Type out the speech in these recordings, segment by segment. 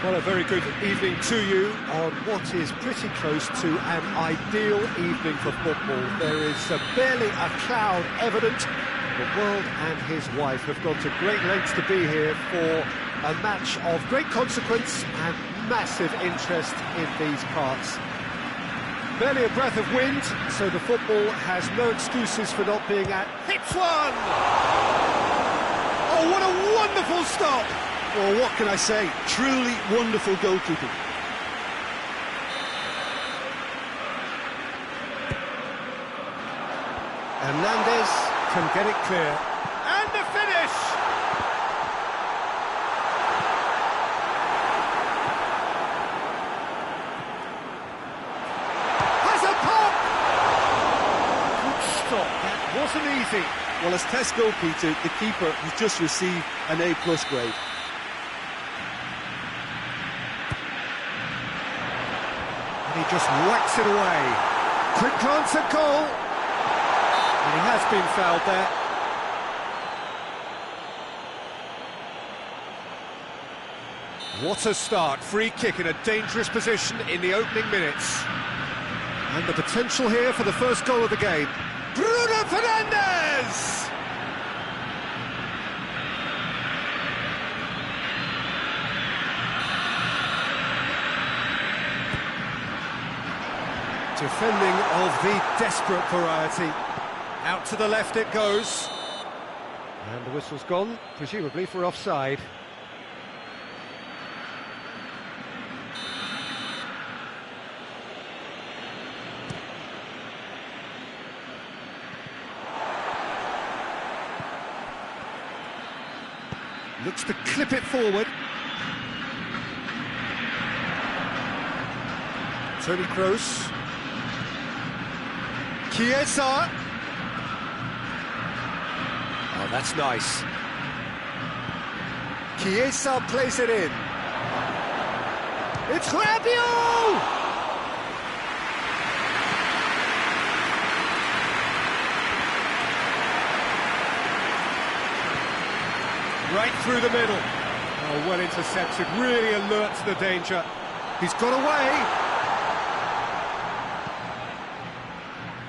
Well, a very good evening to you on what is pretty close to an ideal evening for football. There is barely a cloud evident. The world and his wife have gone to great lengths to be here for a match of great consequence and massive interest in these parts. Barely a breath of wind, so the football has no excuses for not being at. Hits one! Oh, what a wonderful stop! Well, what can I say? Truly wonderful goalkeeping. Hernandez can get it clear. And the finish! Has a pop! Good stop, that wasn't easy. Well, as test goalkeeper, the keeper has just received an A+ grade. He just whacks it away. Quick glance at goal. And he has been fouled there. What a start. Free kick in a dangerous position in the opening minutes. And the potential here for the first goal of the game. Bruno Fernandes! Defending of the desperate variety. Out to the left it goes. And the whistle's gone, presumably for offside. Looks to clip it forward. Toni Kroos. Chiesa. Oh, that's nice. Chiesa plays it in. It's Rabiot! Right through the middle. Oh, well intercepted, really alert to the danger. He's got away.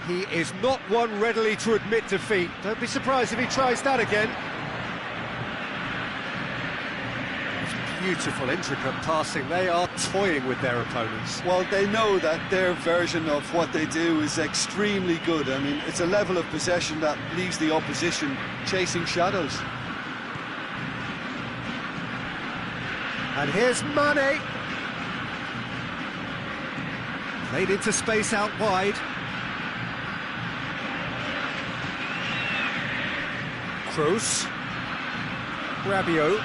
He is not one readily to admit defeat. Don't be surprised if he tries that again. It's beautiful, intricate passing. They are toying with their opponents. Well, they know that their version of what they do is extremely good. I mean, it's a level of possession that leaves the opposition chasing shadows. And here's Mane. Played into space out wide. Kroos. Rabiot.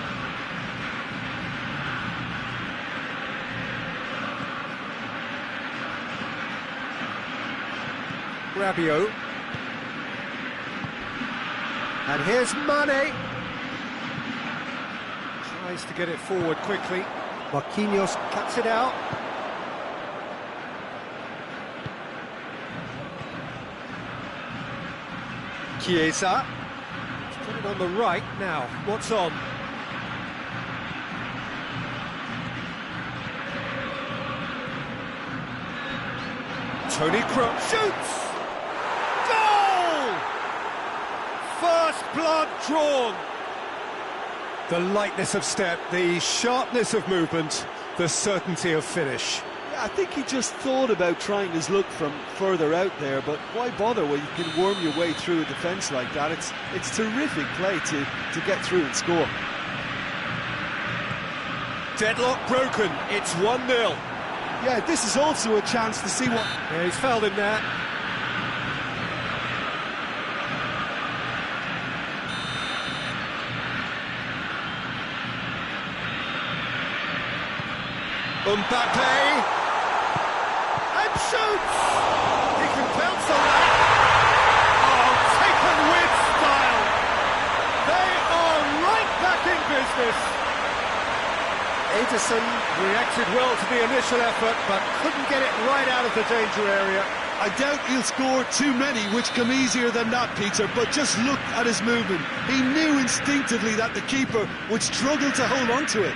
Rabiot. And here's Mane. Tries to get it forward quickly. Marquinhos cuts it out. Chiesa. Put it on the right now. What's on? Toni Kroos shoots! Goal! First blood drawn. The lightness of step, the sharpness of movement, the certainty of finish. Yeah, I think he just thought about trying his luck from further out there, but why bother when you can worm your way through a defence like that? It's terrific play to get through and score. Deadlock broken, it's 1-0. Yeah, this is also a chance to see what... Yeah, he's fouled him there. Mbappe and shoots! He can bounce on that. Oh, taken with style. They are right back in business. Ederson reacted well to the initial effort, but couldn't get it right out of the danger area. I doubt he'll score too many, which come easier than that, Peter, but just look at his movement. He knew instinctively that the keeper would struggle to hold on to it.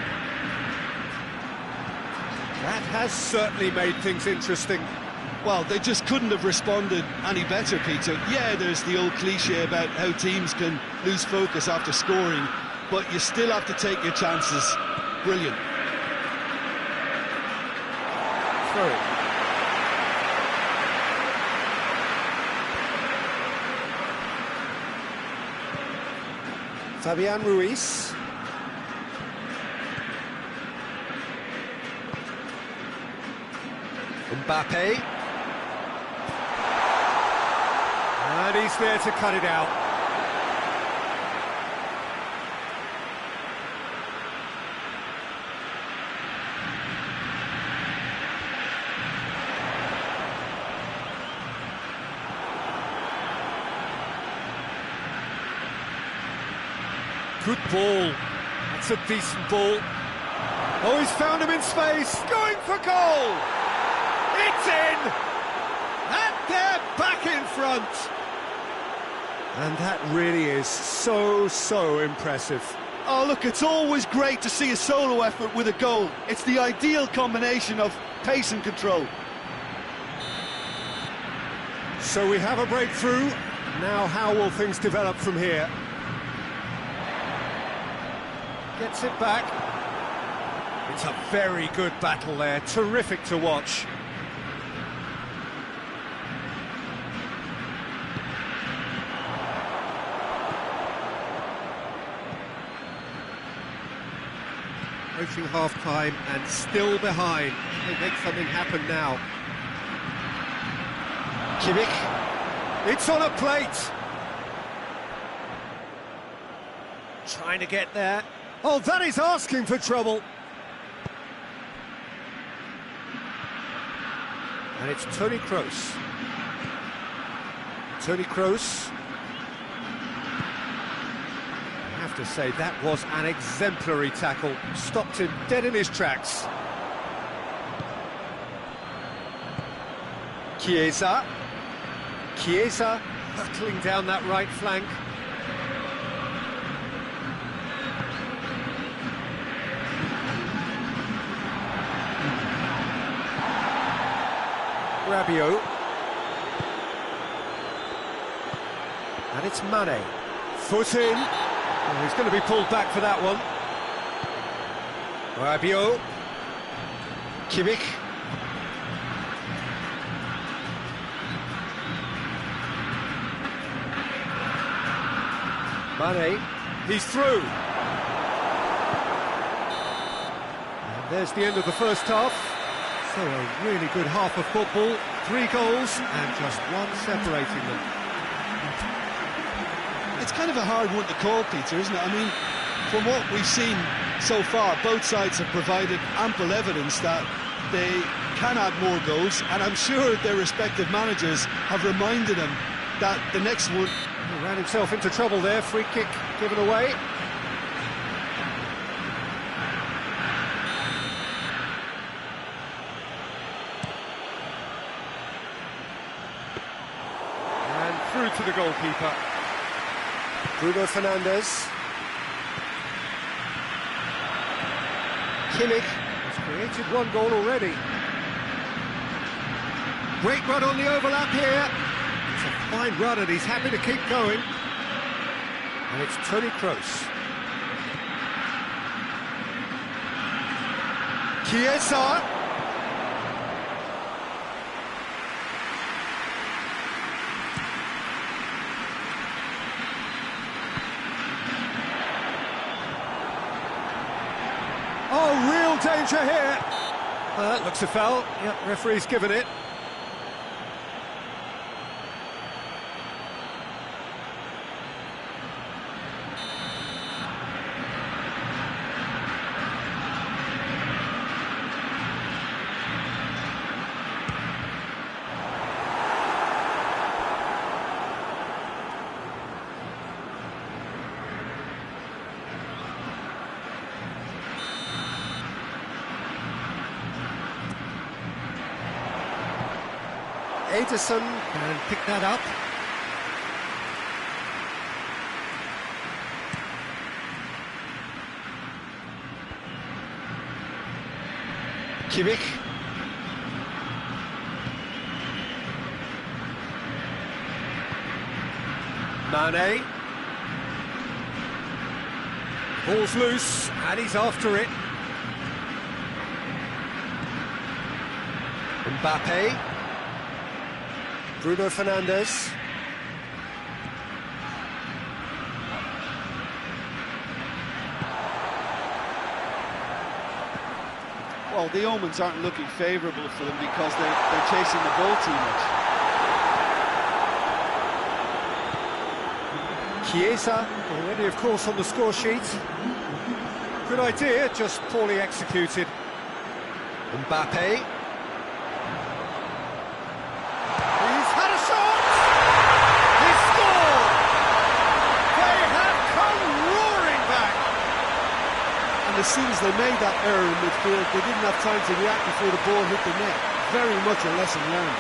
has certainly made things interesting. Well, they just couldn't have responded any better, Peter. Yeah, there's the old cliche about how teams can lose focus after scoring, but you still have to take your chances. Brilliant. Through. Fabian Ruiz. Mbappe. And he's there to cut it out. Good ball. That's a decent ball. Oh, he's found him in space. Going for goal. It's in. And they're back in front. And that really is so impressive. Oh, look, it's always great to see a solo effort with a goal. It's the ideal combination of pace and control. So we have a breakthrough. Now how will things develop from here? Gets it back. It's a very good battle there. Terrific to watch. Approaching half-time and still behind. They make something happen now. Kimmich. It's on a plate. Trying to get there. Oh, that is asking for trouble. And it's Toni Kroos. Toni Kroos. I have to say, that was an exemplary tackle. Stopped him dead in his tracks. Chiesa. Chiesa hurtling down that right flank. Rabiot. And it's Mane. Foot in. Oh, he's going to be pulled back for that one. Rabiot. Kimmich. Mane. He's through. And there's the end of the first half. So a really good half of football, 3 goals and just one separating them. It's kind of a hard one to call, Peter, isn't it? I mean, from what we've seen so far, both sides have provided ample evidence that they can add more goals, and I'm sure their respective managers have reminded them that the next one... He ran himself into trouble there, free kick given away. Through to the goalkeeper. Bruno Fernandes. Kimmich has created 1 goal already. Great run on the overlap here. It's a fine run and he's happy to keep going. And it's Toni Kroos. Chiesa. Oh, real danger here. That looks a foul. Yep, referee's given it. Ederson can pick that up. Kimmich. Mane. Ball's loose, and he's after it. Mbappe. Bruno Fernandes. Well, the omens aren't looking favourable for them because they're chasing the ball too much. Chiesa, already of course on the score sheet. Good idea, just poorly executed. Mbappe. He's had a shot! He's scored! They have come roaring back! And as soon as they made that error in midfield, they didn't have time to react before the ball hit the net. Very much a lesson learned.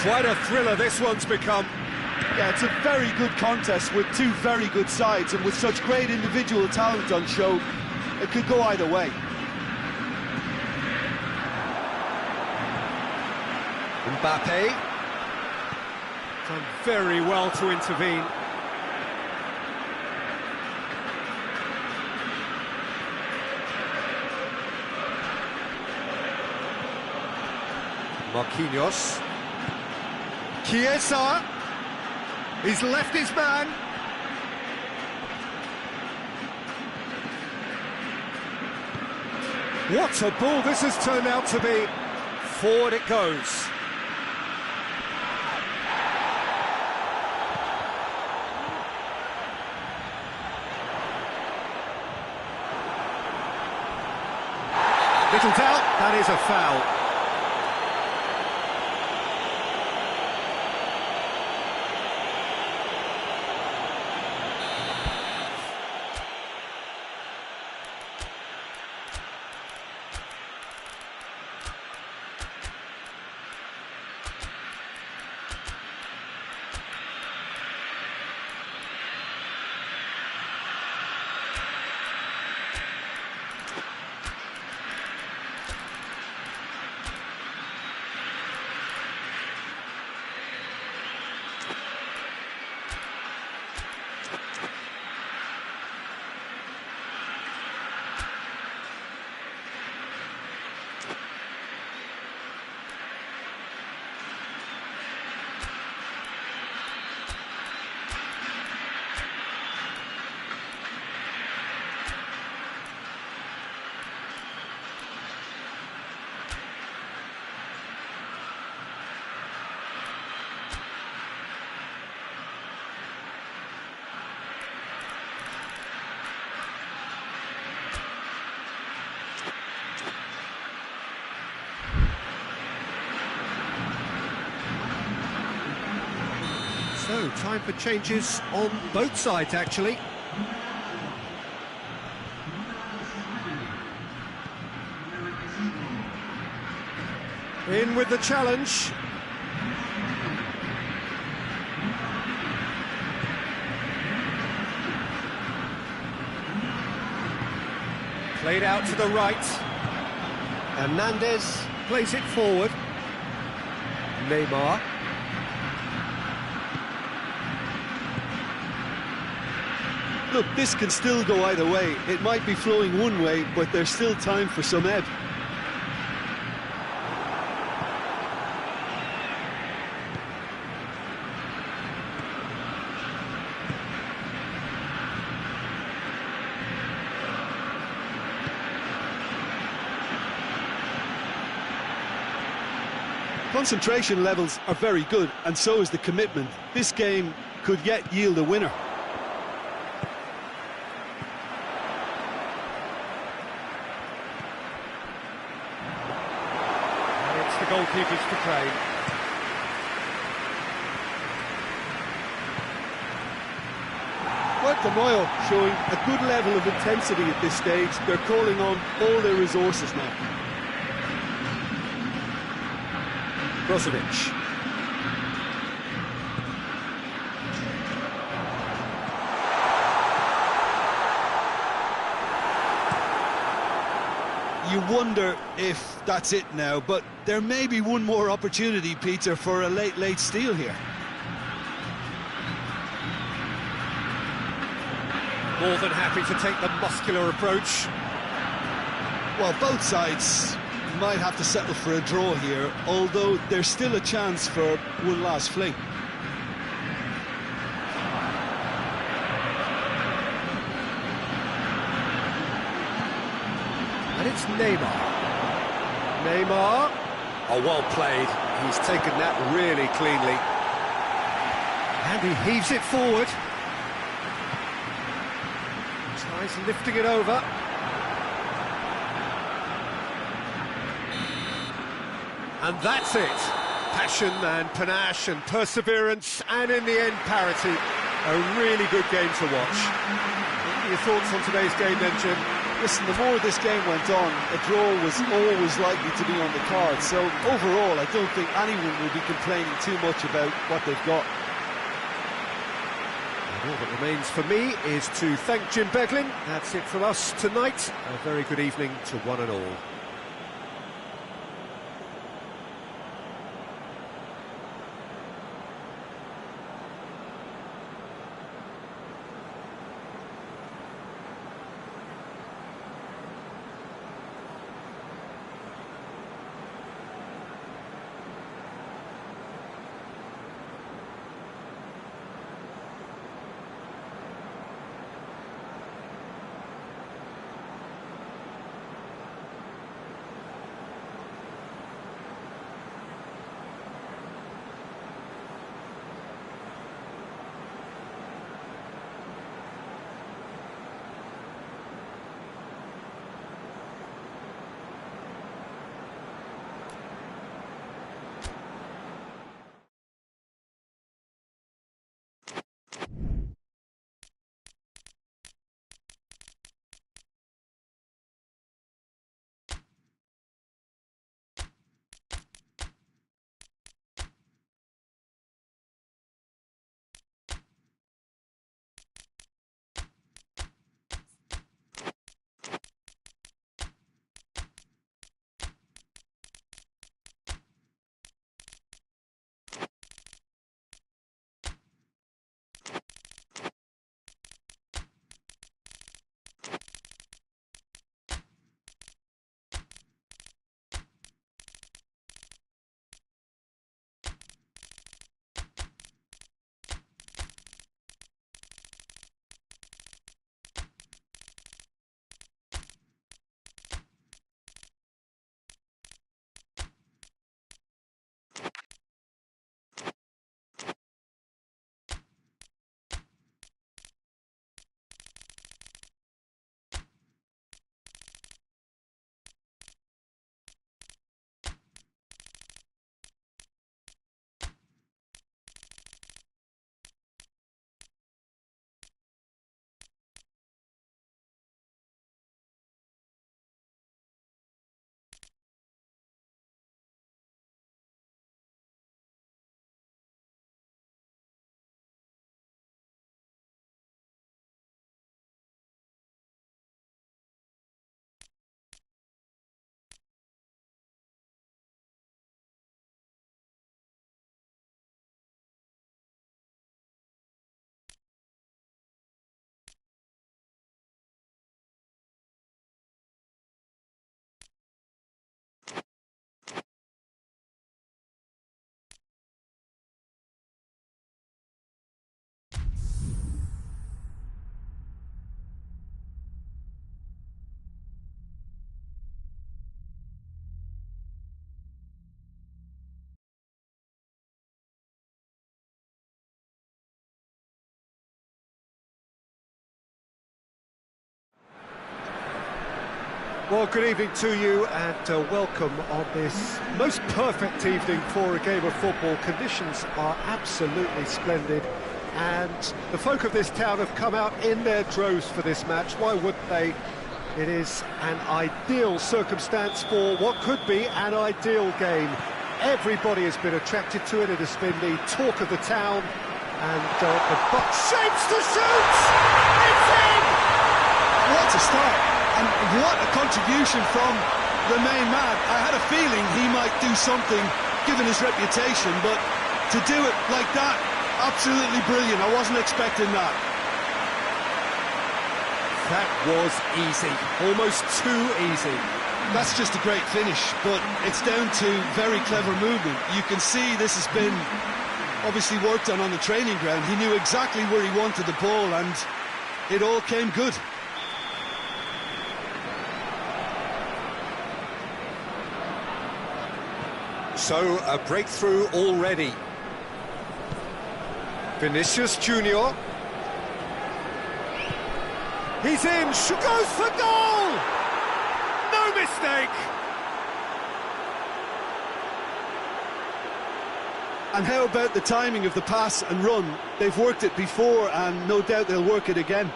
Quite a thriller this one's become. Yeah, it's a very good contest with two very good sides, and with such great individual talent on show, it could go either way. Mbappe. Done very well to intervene. Marquinhos. Chiesa. He's left his man. What a ball this has turned out to be. Forward it goes. Little doubt, that is a foul. So, time for changes on both sides, actually. In with the challenge. Played out to the right. Hernandez plays it forward. Neymar. Look, this can still go either way. It might be flowing one way, but there's still time for some ebb. Concentration levels are very good, and so is the commitment. This game could yet yield a winner. Goalkeepers to play. Well, De Moyo showing a good level of intensity at this stage. They're calling on all their resources now. Brozovic. you wonder if that's it now, but there may be one more opportunity, Peter, for a late steal here. More than happy to take the muscular approach. Well, both sides might have to settle for a draw here, although there's still a chance for one last fling. And it's Neymar. Neymar. Oh, well played. He's taken that really cleanly. And he heaves it forward. Tries lifting it over. And that's it. Passion and panache and perseverance, and in the end, parity. A really good game to watch. What are your thoughts on today's game then, Jim? Listen, the more this game went on, a draw was always likely to be on the card. So overall, I don't think anyone will be complaining too much about what they've got. And all that remains for me is to thank Jim Beglin. That's it from us tonight. A very good evening to one and all. Well, good evening to you and welcome on this most perfect evening for a game of football. Conditions are absolutely splendid and the folk of this town have come out in their droves for this match. Why wouldn't they? It is an ideal circumstance for what could be an ideal game. Everybody has been attracted to it. It has been the talk of the town and the buck shapes to shoot! It's in! What a start, and what a contribution from the main man. I had a feeling he might do something, given his reputation, but to do it like that, absolutely brilliant. I wasn't expecting that. That was easy, almost too easy. That's just a great finish, but it's down to very clever movement. You can see this has been obviously worked on the training ground. He knew exactly where he wanted the ball, and it all came good. So, a breakthrough already. Vinicius Junior. He's in, goes for goal! No mistake! And how about the timing of the pass and run? They've worked it before, and no doubt they'll work it again.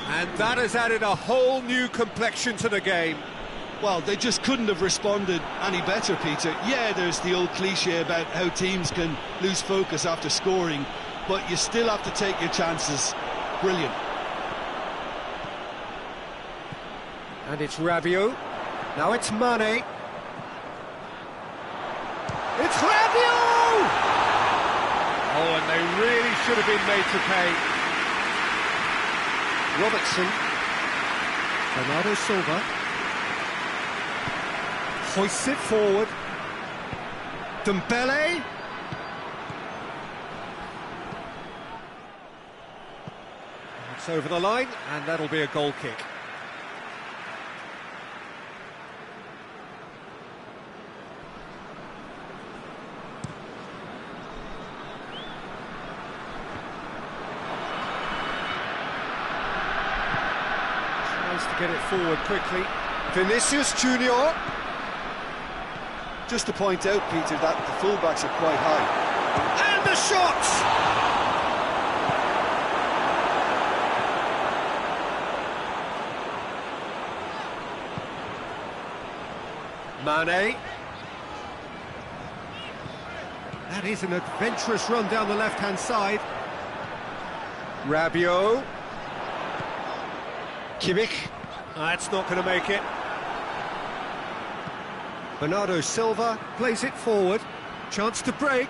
And that has added a whole new complexion to the game. Well, they just couldn't have responded any better, Peter. Yeah, there's the old cliche about how teams can lose focus after scoring, but you still have to take your chances. Brilliant. And it's Rabiot. Now it's Mane. It's Rabiot! Oh, and they really should have been made to pay. Robertson. Bernardo Silva. Hoists it forward. Dembele. It's over the line, and that'll be a goal kick. To get it forward quickly. Vinicius Junior. Just to point out, Peter, that the fullbacks are quite high. And the shot! Mane. That is an adventurous run down the left-hand side. Rabiot. Kimmich. That's not going to make it. Bernardo Silva plays it forward. Chance to break.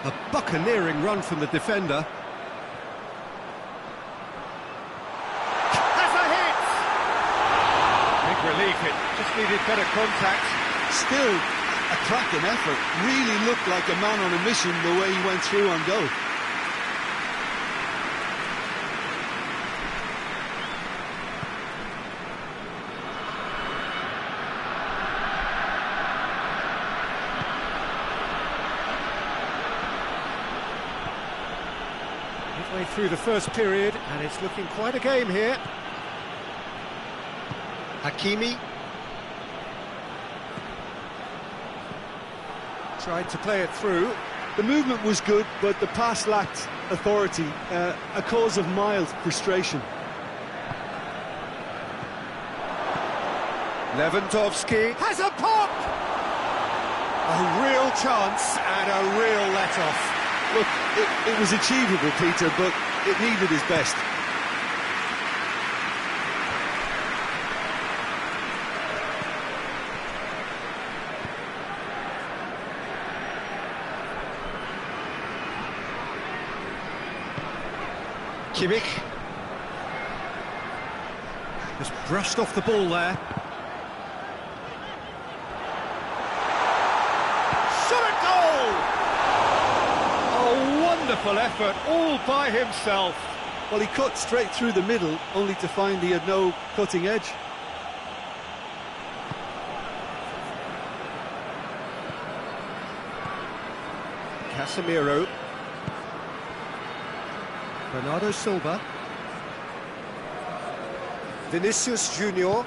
A buccaneering run from the defender. Relief, it just needed better contact. Still a cracking effort. Really looked like a man on a mission the way he went through on goal. Midway through the first period, and it's looking quite a game here. Hakimi tried to play it through. The movement was good, but the pass lacked authority, a cause of mild frustration. Lewandowski has a pop! A real chance and a real let-off. Look, it was achievable, Peter, but it needed his best. Kimmich just brushed off the ball there. Shot at goal! A wonderful effort, all by himself. Well, he cut straight through the middle, only to find he had no cutting edge. Casemiro. Bernardo Silva. Vinicius Junior.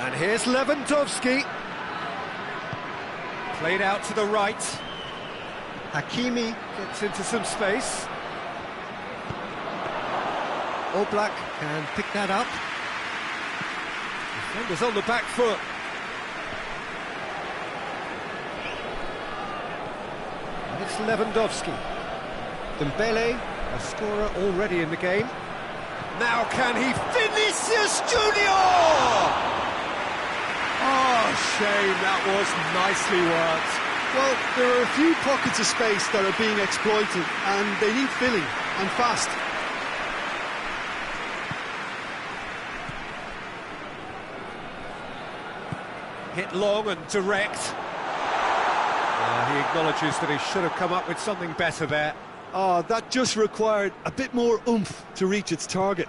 And here's Lewandowski. Played out to the right. Hakimi gets into some space. Oblak can pick that up. Defenders on the back foot. And it's Lewandowski. Dembele, a scorer already in the game. Now can he Vinicius Junior! Oh, shame, that was nicely worked. Well, there are a few pockets of space that are being exploited, and they need filling, and fast. Hit long and direct. He acknowledges that he should have come up with something better there. Oh, that just required a bit more oomph to reach its target.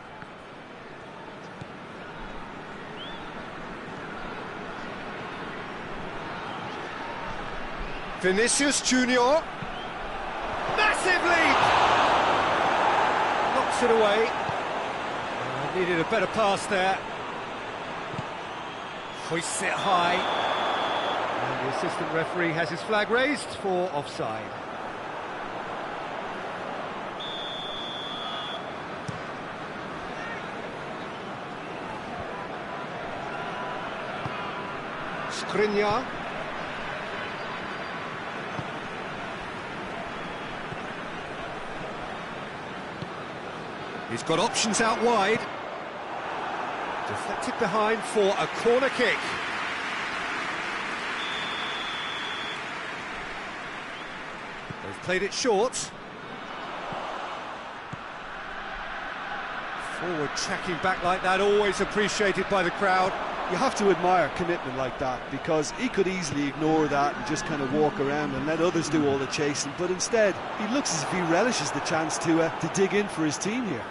Vinicius Junior. Massive leap! Knocks it away. Needed a better pass there. Hoists it high. And the assistant referee has his flag raised for offside. Skriniar. He's got options out wide. Deflected behind for a corner kick. They've played it short. Forward tracking back like that, always appreciated by the crowd. You have to admire commitment like that, because he could easily ignore that and just kind of walk around and let others do all the chasing, but instead he looks as if he relishes the chance to dig in for his team here.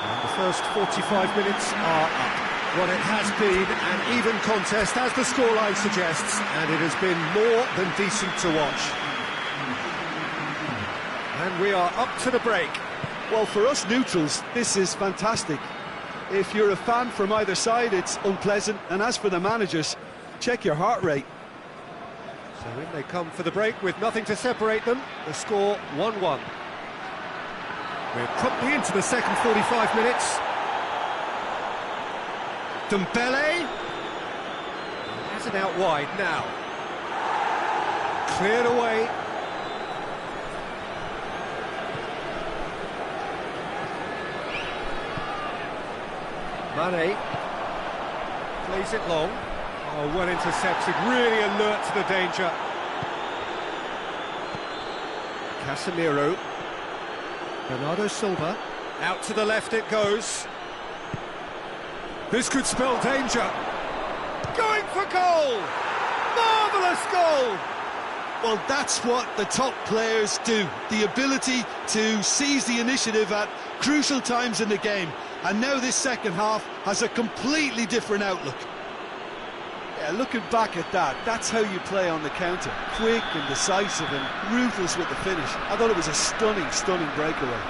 And the first 45 minutes are up. What it has been an even contest, as the scoreline suggests, and it has been more than decent to watch. And we are up to the break. Well, for us neutrals, this is fantastic. If you're a fan from either side, it's unpleasant, and as for the managers, check your heart rate. So in they come for the break with nothing to separate them. The score 1-1. We're promptly into the second 45 minutes. Dembele has it out wide now. Cleared away. Mane plays it long. Oh, well intercepted, really alert to the danger. Casemiro. Bernardo Silva. Out to the left it goes. This could spell danger. Going for goal! Marvellous goal! Well, that's what the top players do. The ability to seize the initiative at crucial times in the game. And now this second half has a completely different outlook. Yeah, looking back at that, that's how you play on the counter. Quick and decisive and ruthless with the finish. I thought it was a stunning, stunning breakaway.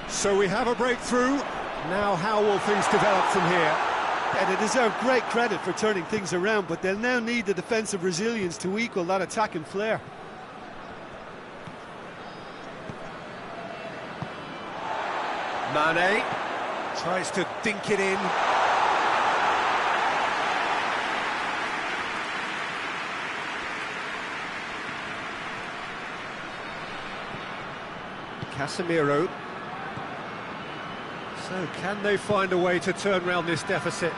So we have a breakthrough. Now how will things develop from here? Yeah, they deserve great credit for turning things around, but they'll now need the defensive resilience to equal that attacking flair. Mane tries to dink it in. Casemiro. So can they find a way to turn around this deficit?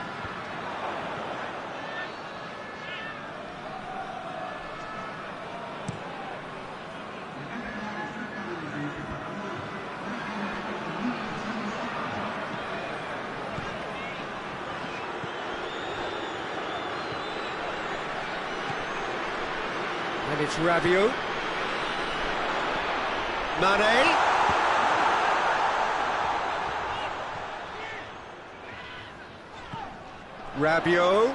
And it's Rabiot. Mane. Rabiot.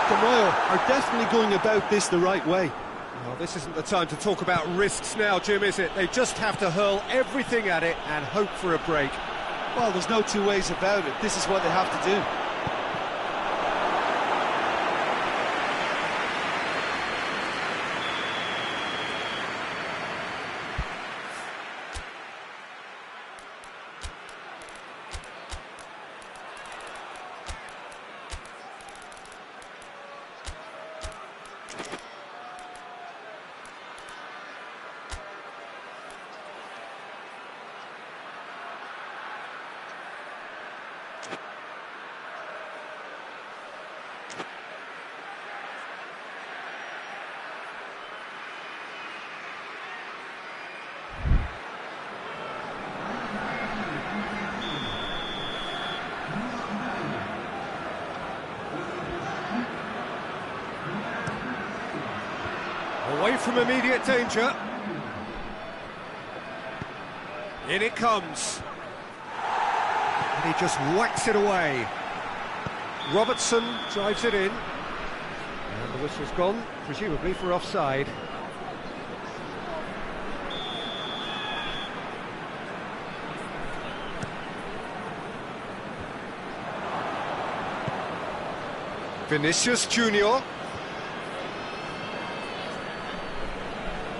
De Moyo are definitely going about this the right way. Well, this isn't the time to talk about risks now, Jim, is it? They just have to hurl everything at it and hope for a break. Well, there's no two ways about it. This is what they have to do. Away from immediate danger. In it comes. And he just whacks it away. Robertson drives it in. And the whistle's gone, presumably for offside. Vinicius Junior.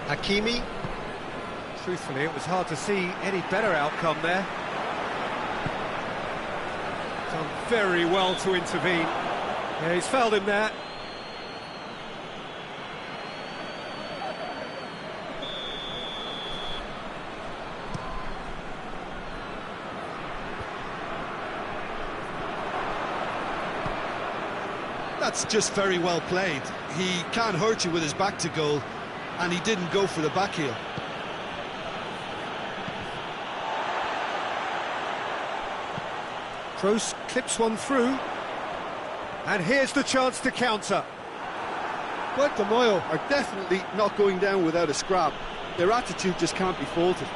Hakimi. Truthfully, it was hard to see any better outcome there. Done very well to intervene. Yeah, he's fouled him there. That's just very well played. He can't hurt you with his back to goal, and he didn't go for the back heel. Kroos clips one through, and here's the chance to counter. But De Moyo are definitely not going down without a scrap. Their attitude just can't be faulted.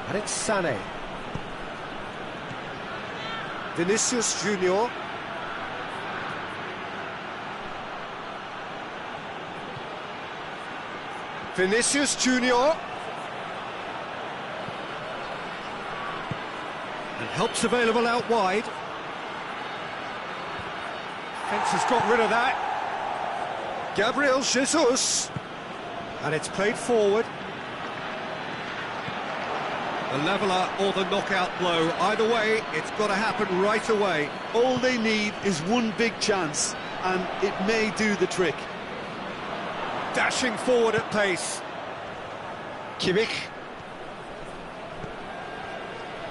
And it's Sané. Vinicius Junior. Vinicius Junior. And help's available out wide. Fence has got rid of that. Gabriel Jesus. And it's played forward. The leveller or the knockout blow. Either way, it's got to happen right away. All they need is one big chance, and it may do the trick. Dashing forward at pace. Kimmich.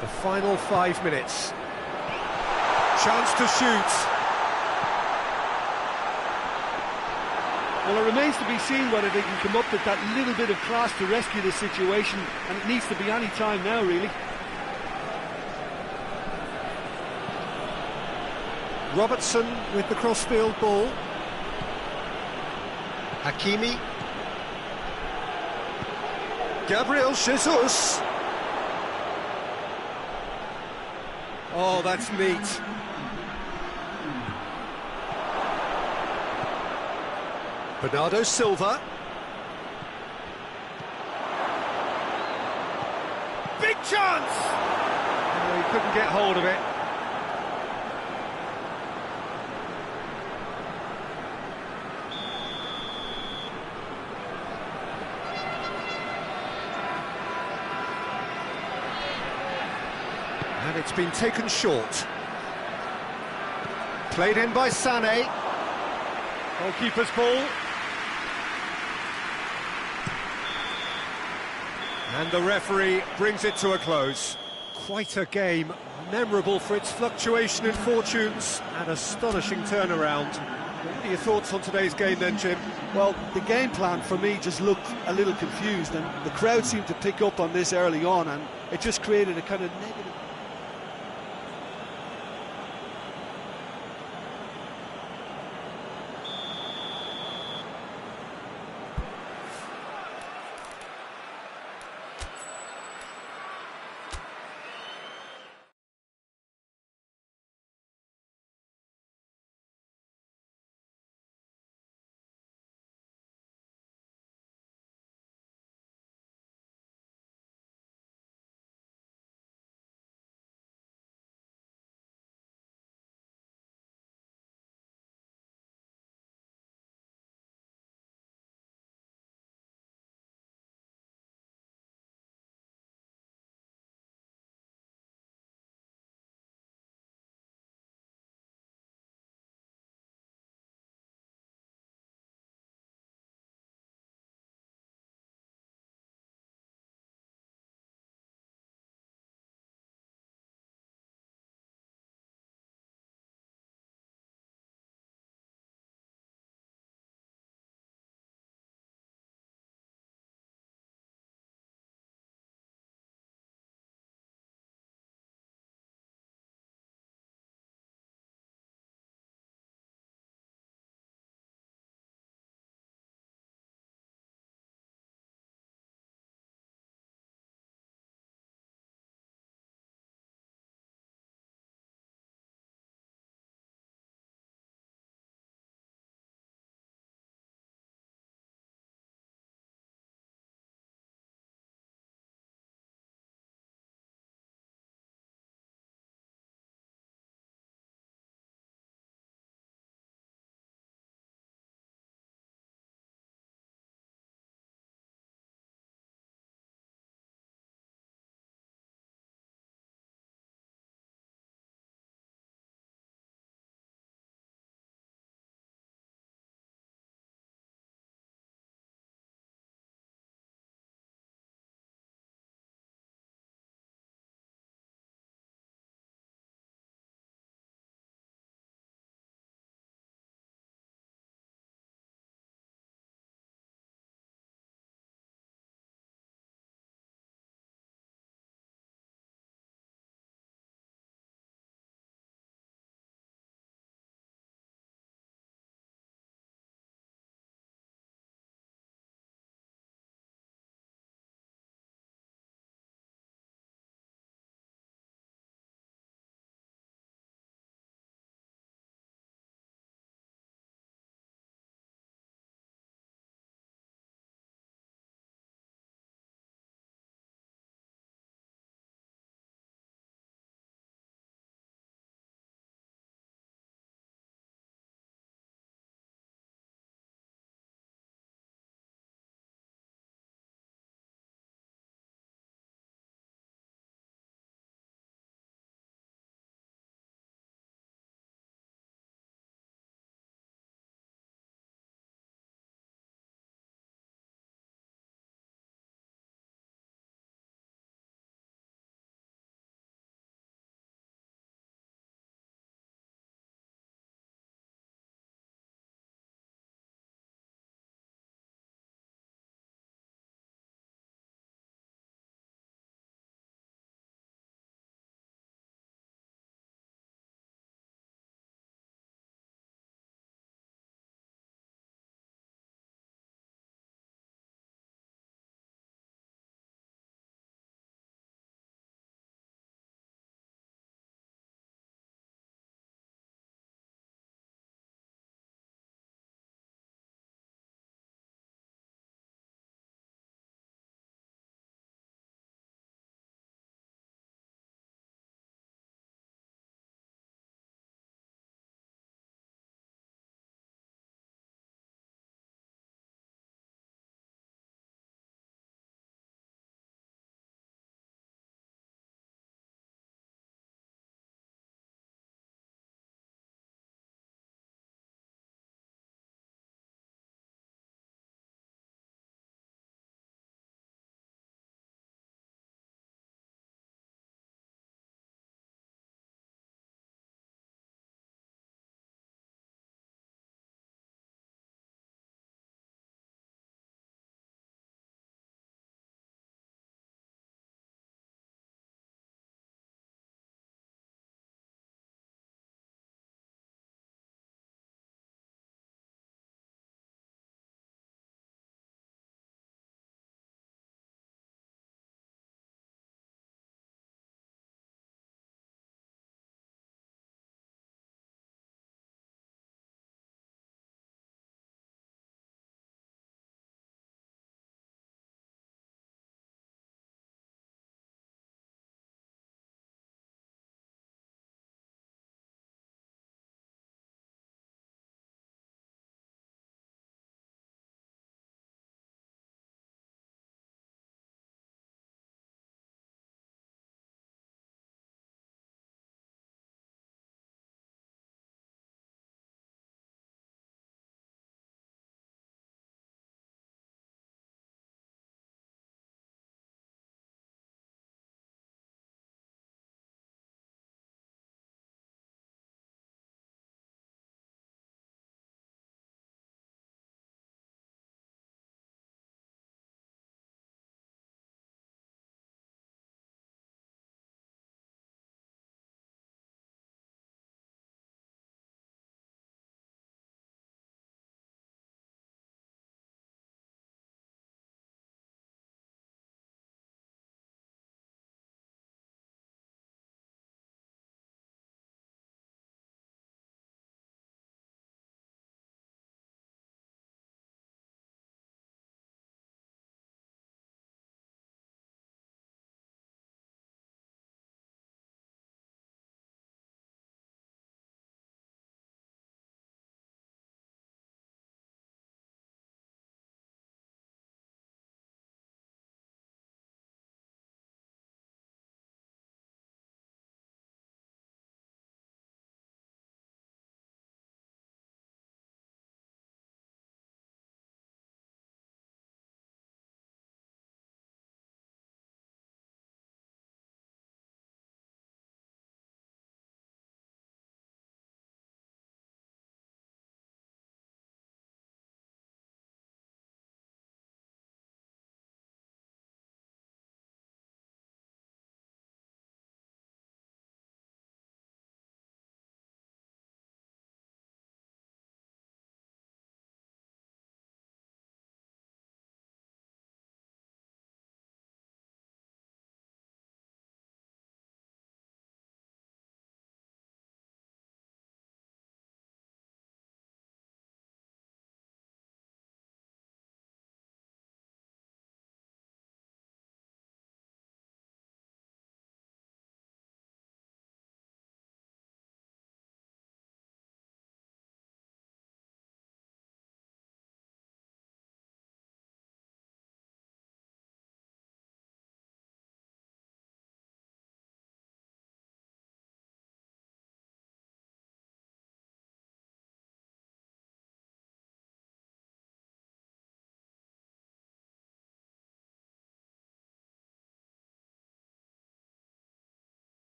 The final 5 minutes. Chance to shoot. Well, it remains to be seen whether they can come up with that little bit of class to rescue the situation, and it needs to be any time now, really. Robertson with the crossfield ball. Hakimi. Gabriel Jesus. Oh, that's neat. Bernardo Silva. Big chance! Oh, he couldn't get hold of it. And it's been taken short. Played in by Sané. Goalkeeper's ball. And the referee brings it to a close. Quite a game, memorable for its fluctuation in fortunes and astonishing turnaround. What are your thoughts on today's game then, Jim? Well, the game plan for me just looked a little confused, and the crowd seemed to pick up on this early on, and it just created a kind of negative...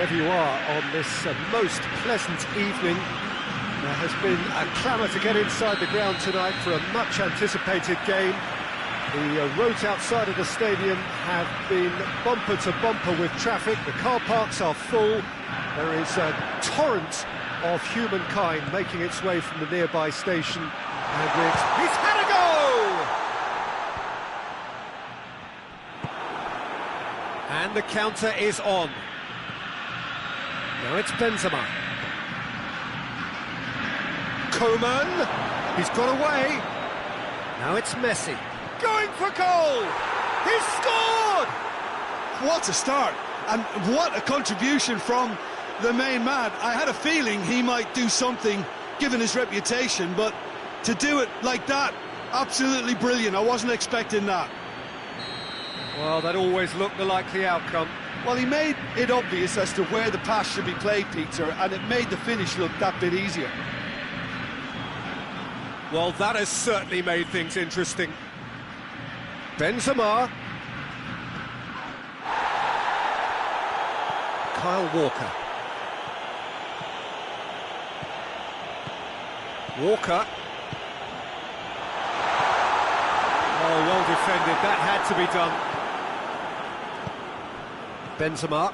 wherever you are on this most pleasant evening. There has been a clamour to get inside the ground tonight for a much-anticipated game. The roads outside of the stadium have been bumper to bumper with traffic. The car parks are full. There is a torrent of humankind making its way from the nearby station. And he's had a go! And the counter is on. Now it's Benzema. Coman, he's got away. Now it's Messi. Going for goal! He's scored! What a start, and what a contribution from the main man. I had a feeling he might do something, given his reputation, but to do it like that, absolutely brilliant. I wasn't expecting that. Well, that always looked the likely outcome. Well, he made it obvious as to where the pass should be played, Peter, and it made the finish look that bit easier. Well, that has certainly made things interesting. Benzema. Kyle Walker. Walker. Oh, well defended. That had to be done. Benzema.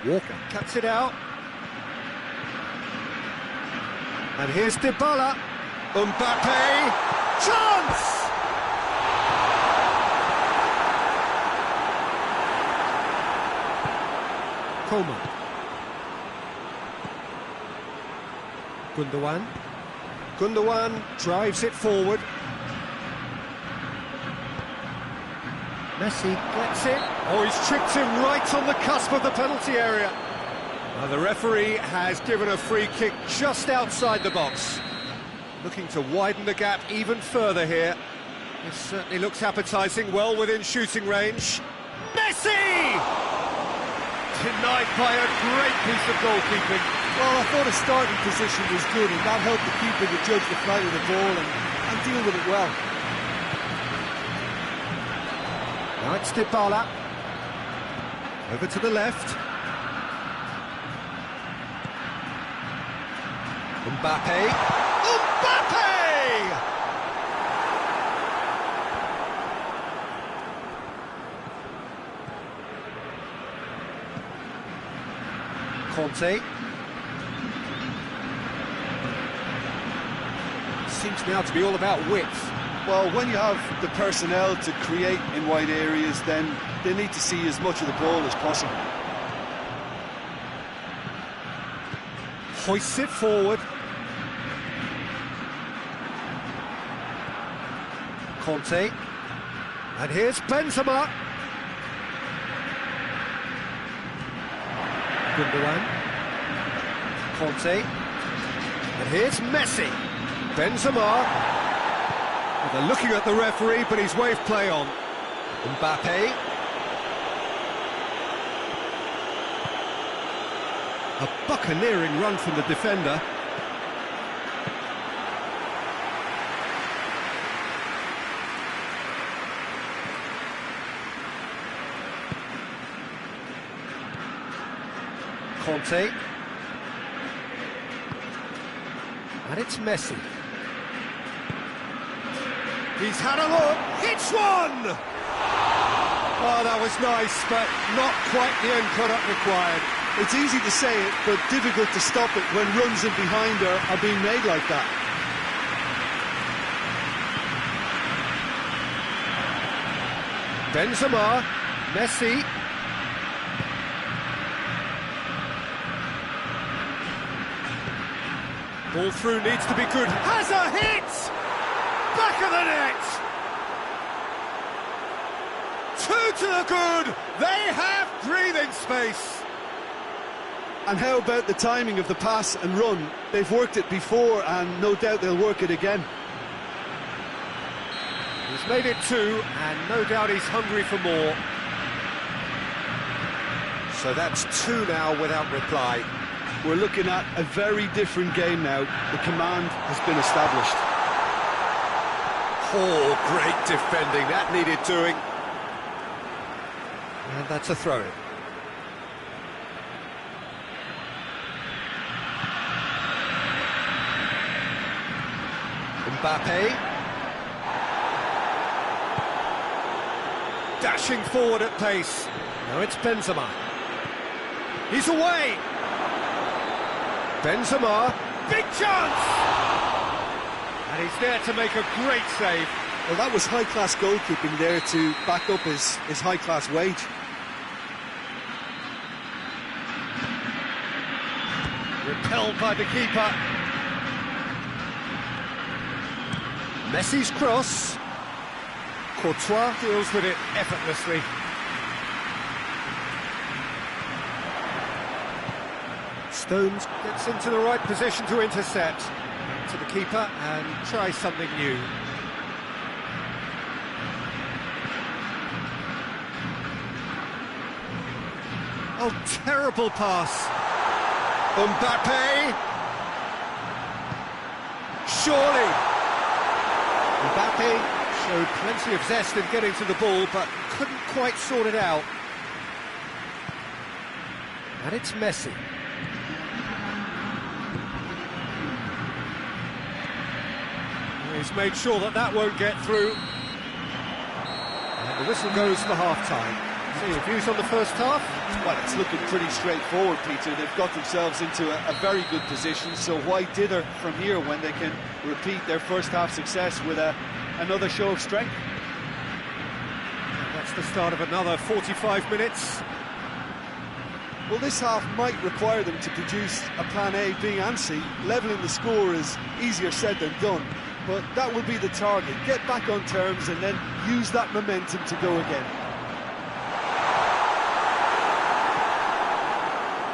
Walker cuts it out. And here's Dybala. Mbappe. Chance! Coman. Gundogan. Gundogan drives it forward. Messi gets it. Oh, he's tricked him right on the cusp of the penalty area. Now the referee has given a free kick just outside the box. Looking to widen the gap even further here. This certainly looks appetising, well within shooting range. Messi! Denied by a great piece of goalkeeping. Well, I thought his starting position was good, and that helped the keeper to judge the flight of the ball and deal with it well. Now it's Dybala. Over to the left. Mbappe. Conte. Seems now to be all about width. Well, when you have the personnel to create in wide areas, then they need to see as much of the ball as possible. Hoists it forward. Conte. And here's Benzema. Gundogan. Conte. And here's Messi. Benzema. Well, they're looking at the referee, but he's waved play on. Mbappe. A buccaneering run from the defender. Conte. And it's Messi. He's had a look, hits one! Oh, that was nice, but not quite the end product required. It's easy to say it, but difficult to stop it when runs in behind her are being made like that. Benzema, Messi. Ball through needs to be good. Has a hit! Back of the net! Two to the good! They have breathing space! And how about the timing of the pass and run? They've worked it before, and no doubt they'll work it again. He's made it two, and no doubt he's hungry for more. So that's two now without reply. We're looking at a very different game now. The command has been established. Oh, great defending. That needed doing. And that's a throw-in. Mbappe. Dashing forward at pace. Now it's Benzema. He's away. Benzema. Big chance! And he's there to make a great save. Well, that was high-class goalkeeping there to back up his high-class wage. Repelled by the keeper. Messi's cross. Courtois deals with it effortlessly. Stones gets into the right position to intercept. To the keeper and try something new. Oh, terrible pass. Mbappe. Surely. Mbappe showed plenty of zest in getting to the ball, but couldn't quite sort it out. And it's Messi. He's made sure that that won't get through. And the whistle goes for half-time. So your views on the first half? Well, it's looking pretty straightforward, Peter. They've got themselves into a very good position, so why dither from here when they can repeat their first half success with another show of strength? And that's the start of another 45 minutes. Well, this half might require them to produce a plan A, B and C. Levelling the score is easier said than done, but that will be the target. Get back on terms and then use that momentum to go again.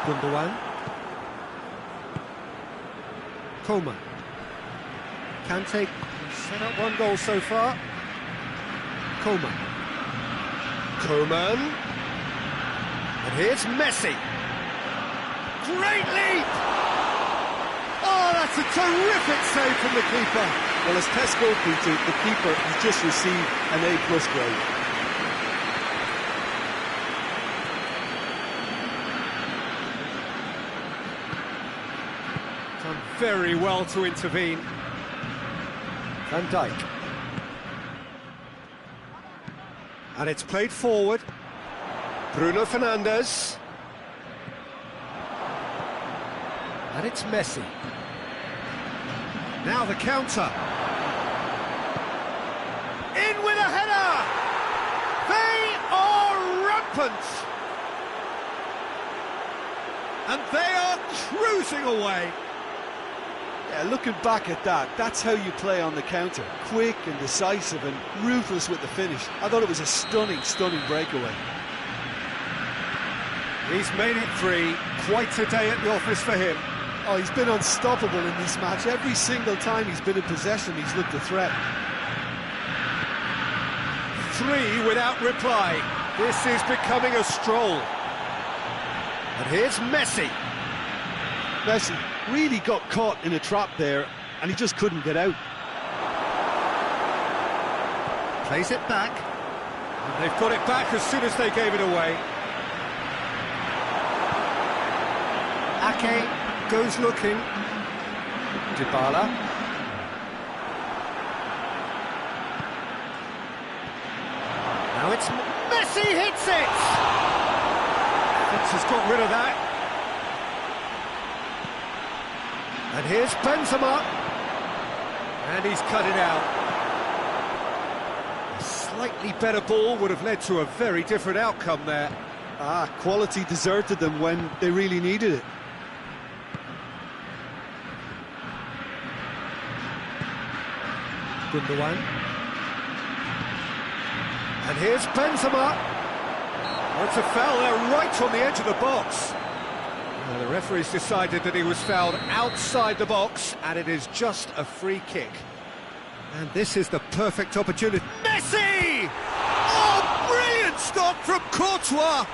Gundogan. Coman. Kante set up one goal so far. Coman. Coman. And here's Messi. Great leap! Oh, that's a terrific save from the keeper. Well, as test goalkeeper, the keeper has just received an A+ grade. Done very well to intervene. Van Dijk. And it's played forward. Bruno Fernandes. And it's Messi. Now the counter. In with a header! They are rampant! And they are cruising away. Yeah, looking back at that, that's how you play on the counter. Quick and decisive and ruthless with the finish. I thought it was a stunning, stunning breakaway. He's made it 3. Quite a day at the office for him. Oh, he's been unstoppable in this match. Every single time he's been in possession, he's looked a threat. 3 without reply. This is becoming a stroll. And here's Messi. Messi really got caught in a trap there, and he just couldn't get out. Plays it back. And they've got it back as soon as they gave it away. Ake goes looking. Dybala. Now it's Messi hits it! Fitz has got rid of that. And here's Benzema. And he's cut it out. A slightly better ball would have led to a very different outcome there. Quality deserted them when they really needed it. Gundogan. And here's Benzema. Oh, it's a foul there right on the edge of the box. Well, the referee's decided that he was fouled outside the box, and it is just a free kick. And this is the perfect opportunity. Messi! Oh, brilliant stop from Courtois!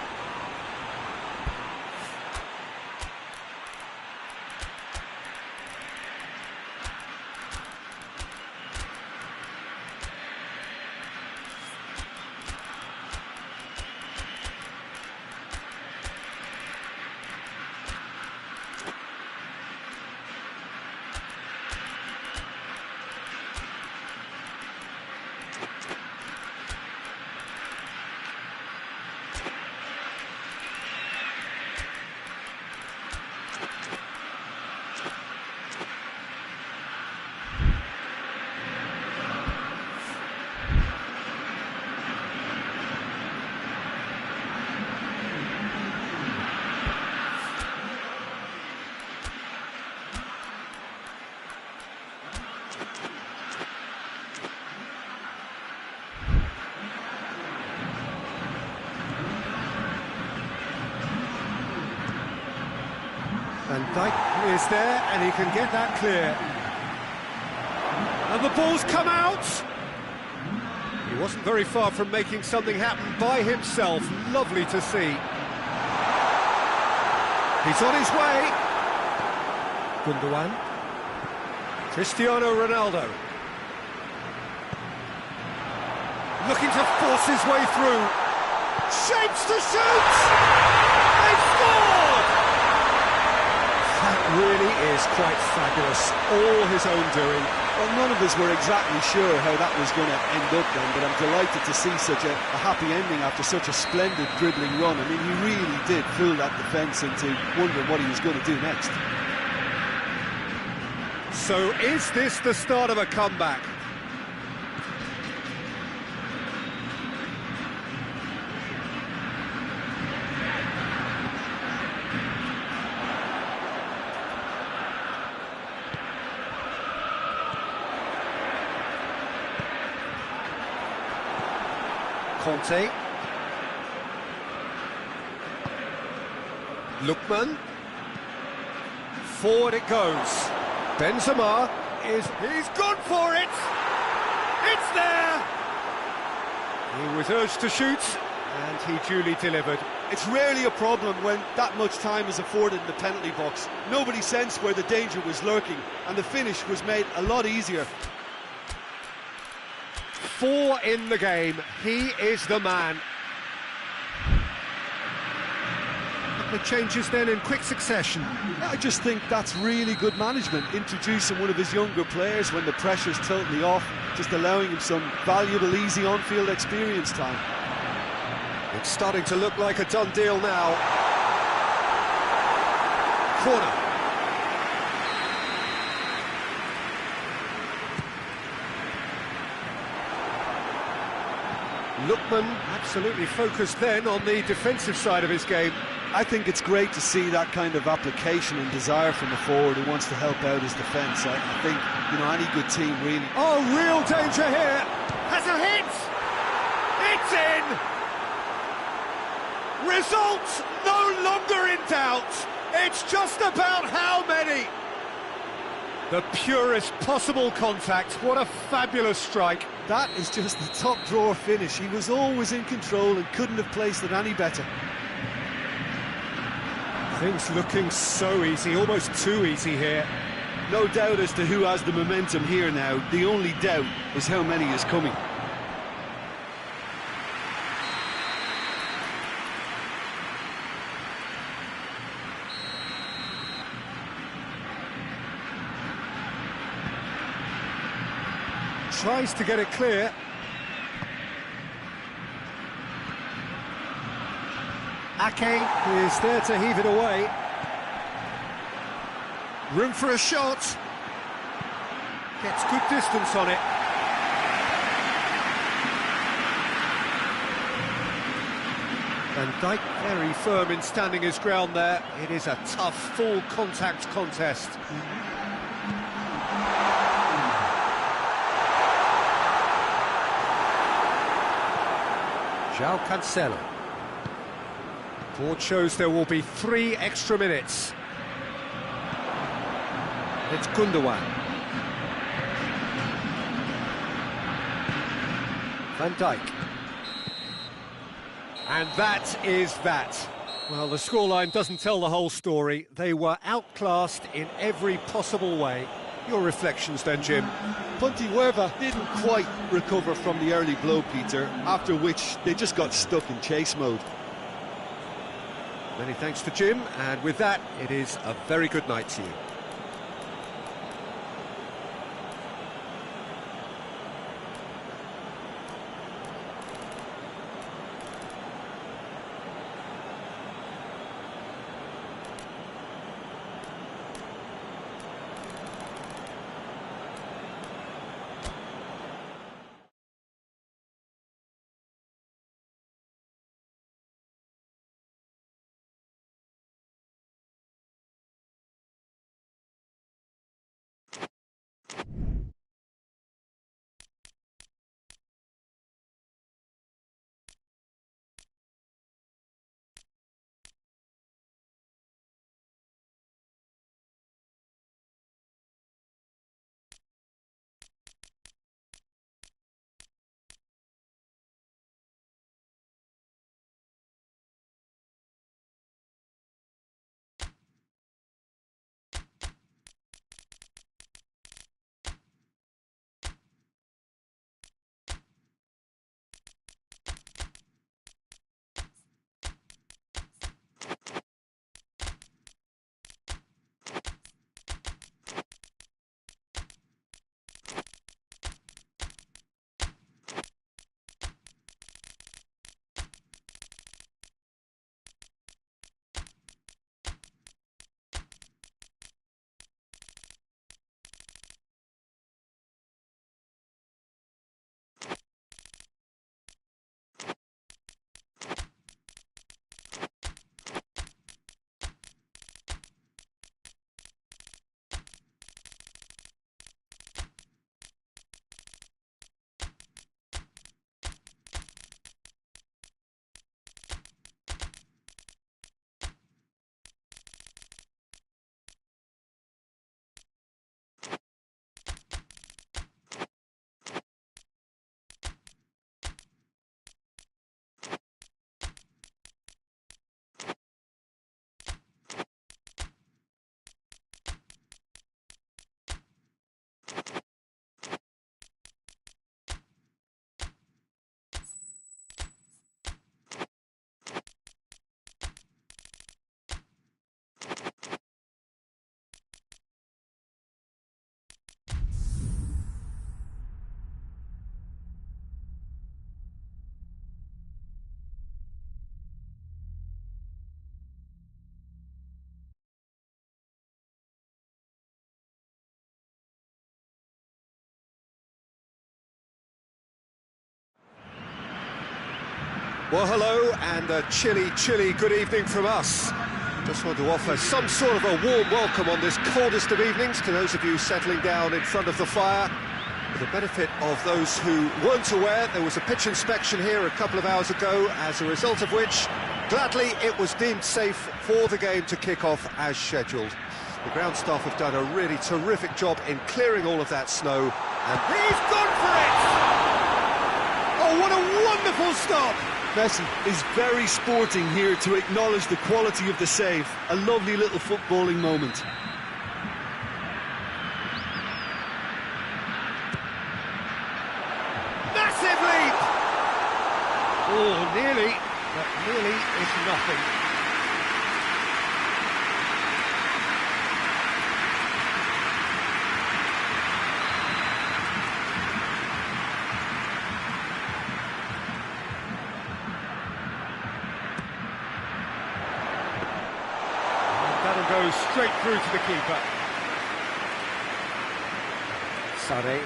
Van Dijk is there, and he can get that clear. And the ball's come out! He wasn't very far from making something happen by himself. Lovely to see. He's on his way. Gundogan. Cristiano Ronaldo. Looking to force his way through. Shapes to shoot! They've scored! That really is quite fabulous. All his own doing. Well, none of us were exactly sure how that was going to end up then, but I'm delighted to see such a happy ending after such a splendid dribbling run. I mean, he really did fool that defence into wondering what he was going to do next. So is this the start of a comeback? Conte. Lookman. Forward it goes. Benzema he's gone for it! It's there! He was urged to shoot, and he duly delivered. It's rarely a problem when that much time is afforded in the penalty box. Nobody sensed where the danger was lurking, and the finish was made a lot easier. 4 in the game. He is the man. The changes then in quick succession. I just think that's really good management, introducing one of his younger players when the pressure's totally off, just allowing him some valuable, easy on-field experience time. It's starting to look like a done deal now. Corner. Lookman absolutely focused then on the defensive side of his game. I think it's great to see that kind of application and desire from a forward who wants to help out his defence. I think, you know, any good team really... Oh, real danger here! Has a hit! It's in! Results no longer in doubt! It's just about how many! The purest possible contact. What a fabulous strike. That is just the top drawer finish. He was always in control and couldn't have placed it any better. Things looking so easy, almost too easy here. No doubt as to who has the momentum here now. The only doubt is how many is coming. Tries to get it clear. Ake is there to heave it away. Room for a shot. Gets good distance on it. Van Dijk very firm in standing his ground there. It is a tough, full contact contest. João Cancelo. Board shows there will be 3 extra minutes. It's Gundogan. Van Dijk. And that is that. Well, the scoreline doesn't tell the whole story. They were outclassed in every possible way. Your reflections then, Jim? Pontevedra didn't quite recover from the early blow, Peter, after which they just got stuck in chase mode. Many thanks to Jim, and with that, it is a very good night to you. Well, hello, and a chilly good evening from us. Just want to offer some sort of a warm welcome on this coldest of evenings to those of you settling down in front of the fire. For the benefit of those who weren't aware, there was a pitch inspection here a couple of hours ago, as a result of which, gladly, it was deemed safe for the game to kick off as scheduled. The ground staff have done a really terrific job in clearing all of that snow, and he's gone for it! Oh, what a wonderful stop! Messi is very sporting here to acknowledge the quality of the save. A lovely little footballing moment. Massive leap! Oh, nearly, but nearly is nothing. That'll go straight through to the keeper. Sané.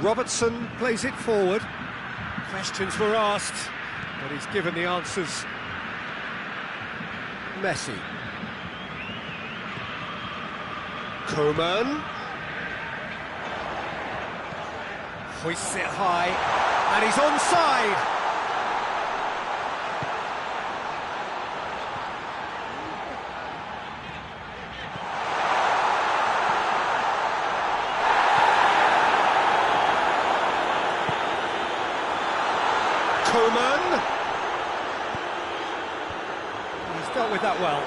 Robertson plays it forward. Questions were asked, but he's given the answers. Messi. Koeman. Hoists it high, and he's onside. Koeman. He's dealt with that well.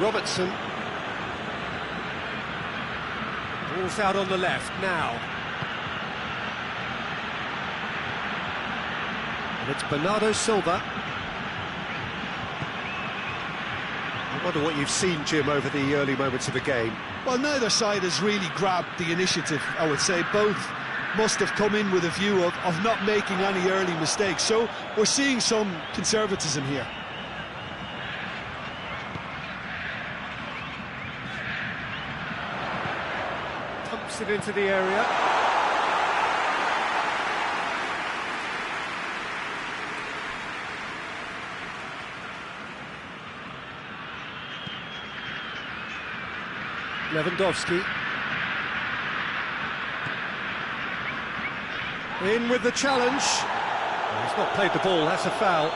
Robertson. Ball's out on the left now. And it's Bernardo Silva. I wonder what you've seen, Jim, over the early moments of the game. Well, neither side has really grabbed the initiative, I would say. Both must have come in with a view of not making any early mistakes. So we're seeing some conservatism here. Pumps it into the area. Lewandowski. In with the challenge. He's not played the ball, that's a foul.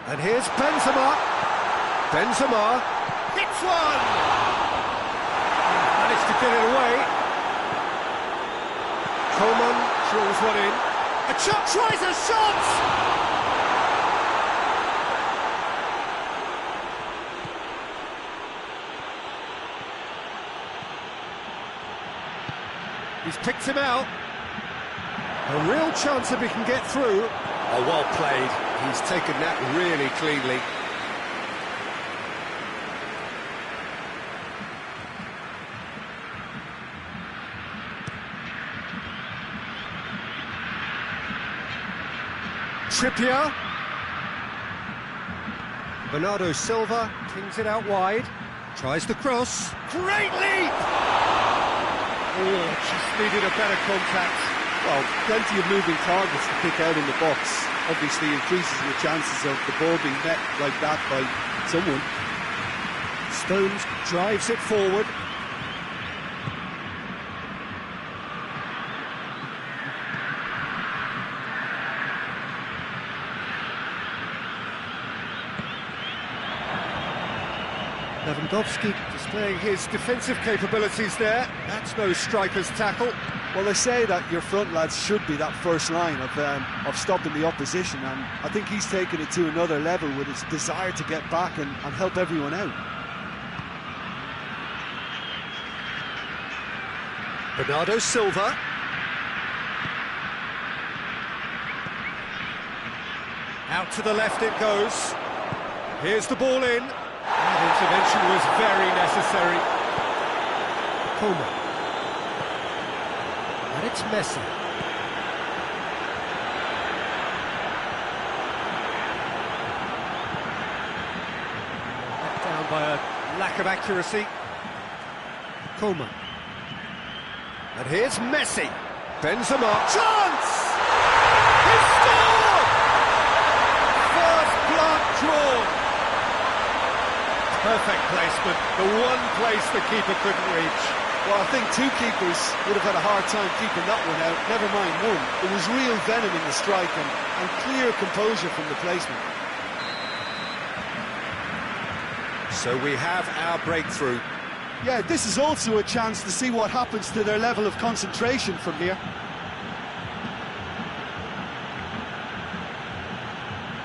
And here's Benzema. Benzema hits one! Managed to get it away. Koeman drills one in. A shot, tries a shot! He's picked him out. A real chance if he can get through. Oh, well played. He's taken that really cleanly. Trippier. Bernardo Silva kings it out wide. Tries the cross. Great leap! Oh, just needed a better contact. Well, plenty of moving targets to pick out in the box. Obviously increases the chances of the ball being met like that by someone. Stones drives it forward. Lewandowski displaying his defensive capabilities there. That's no striker's tackle. Well, they say that your front lads should be that first line of stopping the opposition, and I think he's taken it to another level with his desire to get back and help everyone out. Bernardo Silva. Out to the left it goes. Here's the ball in. That intervention was very necessary. Koeman. And it's It's Messi. Let down by a lack of accuracy. Coman. And here's Messi. Benzema. Chance! He scored! First blood drawn. Perfect placement. The one place the keeper couldn't reach. Well, I think two keepers would have had a hard time keeping that one out, never mind one. There was real venom in the strike and clear composure from the placement. So we have our breakthrough. Yeah, this is also a chance to see what happens to their level of concentration from here.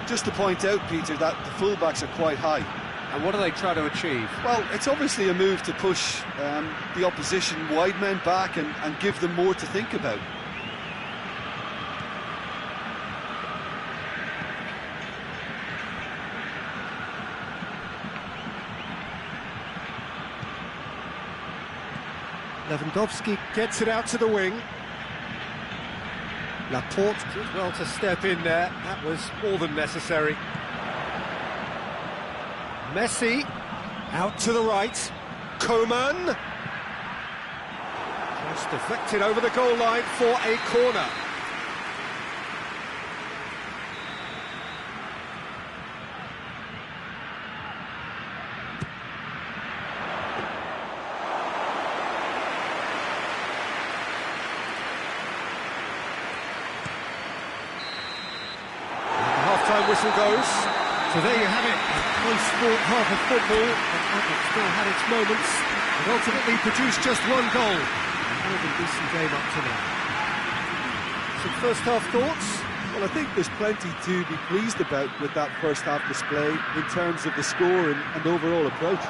Just to point out, Peter, that the fullbacks are quite high. And what do they try to achieve? Well, it's obviously a move to push the opposition wide men back and give them more to think about. Lewandowski gets it out to the wing. Laporte did well to step in there. That was more than necessary. Messi out to the right. Coman just deflected over the goal line for a corner. The half-time whistle goes. So there you have it, a close-fought half of football, and it still had its moments, but ultimately produced just one goal. A more than decent game up to now. Some first-half thoughts? Well, I think there's plenty to be pleased about with that first-half display in terms of the score and overall approach.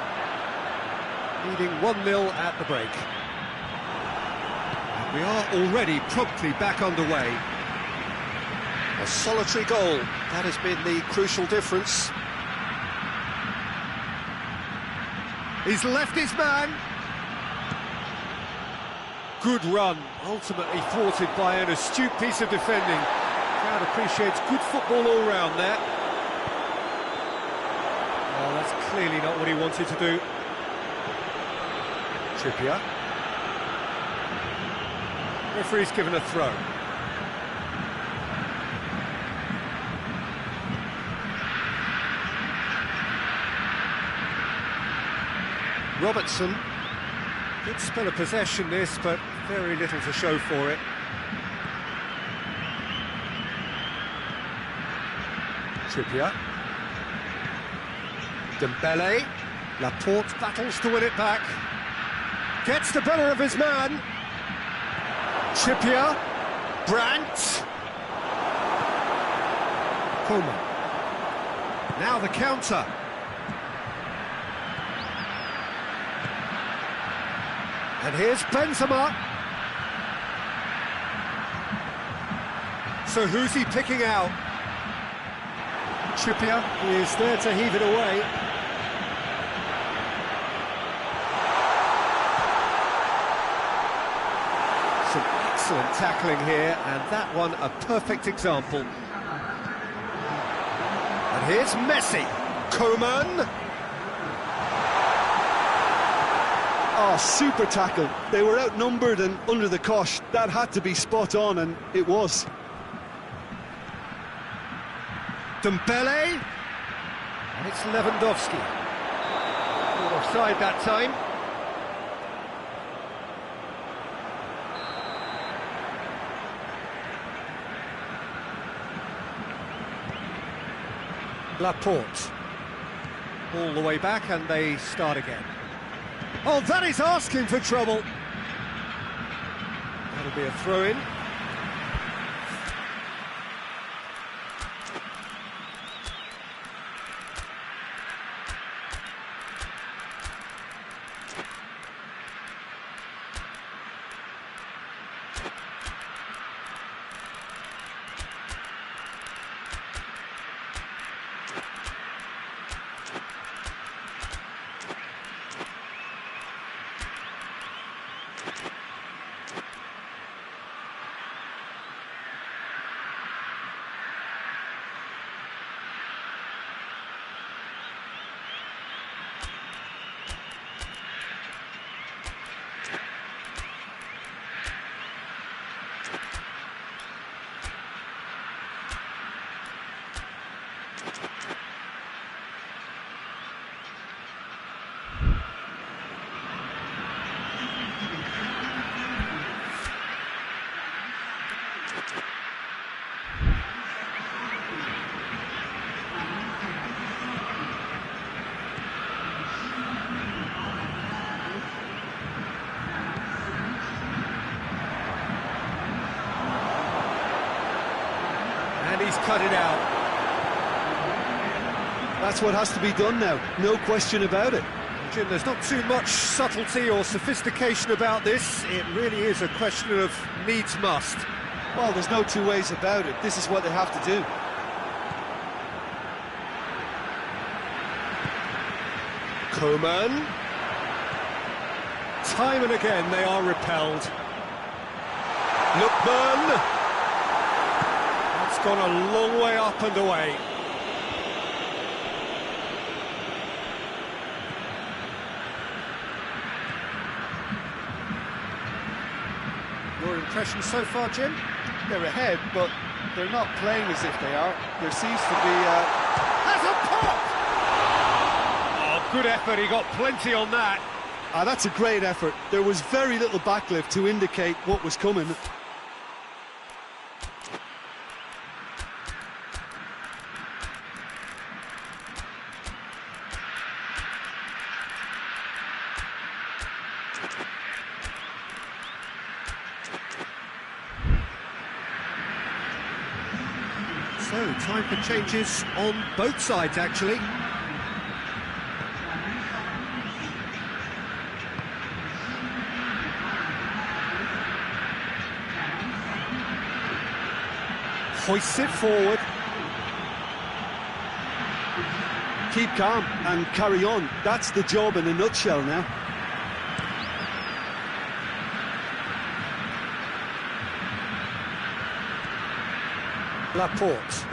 Leading 1-0 at the break. And we are already promptly back underway. A solitary goal, that has been the crucial difference. He's left his man. Good run, ultimately thwarted by an astute piece of defending. Crowd appreciates good football all round there. Oh, that's clearly not what he wanted to do. Trippier. Referee's given a throw. Robertson, good spell of possession this, but very little to show for it. Trippier. Dembele. Laporte battles to win it back. Gets the better of his man. Trippier. Brandt. Coman. Now the counter. And here's Benzema. So who's he picking out? Trippier is there to heave it away. Some excellent tackling here, and that one a perfect example. And here's Messi. Coman. Oh, super tackle. They were outnumbered and under the cosh. That had to be spot on, and it was. Dembele. And it's Lewandowski. Not offside that time. Laporte. All the way back, and they start again. Oh, that is asking for trouble. That'll be a throw-in. cut it out. That's what has to be done now, no question about it. Jim, there's not too much subtlety or sophistication about this. It really is a question of needs must. Well, there's no two ways about it. This is what they have to do. Coman. Time and again they are repelled. Lookman. That's gone a long way up and away. Your impression so far, Jim? They're ahead, but they're not playing as if they are. There seems to be Has a pop! Oh, good effort, he got plenty on that. that's a great effort. There was very little backlift to indicate what was coming. So, time for changes on both sides, actually. Hoists it forward. Keep calm and carry on. That's the job in a nutshell now. Laporte.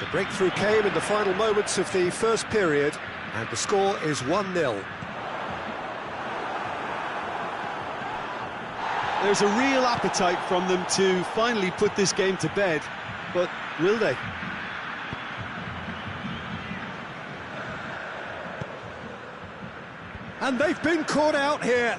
The breakthrough came in the final moments of the first period, and the score is 1-0. There's a real appetite from them to finally put this game to bed, but will they? And they've been caught out here.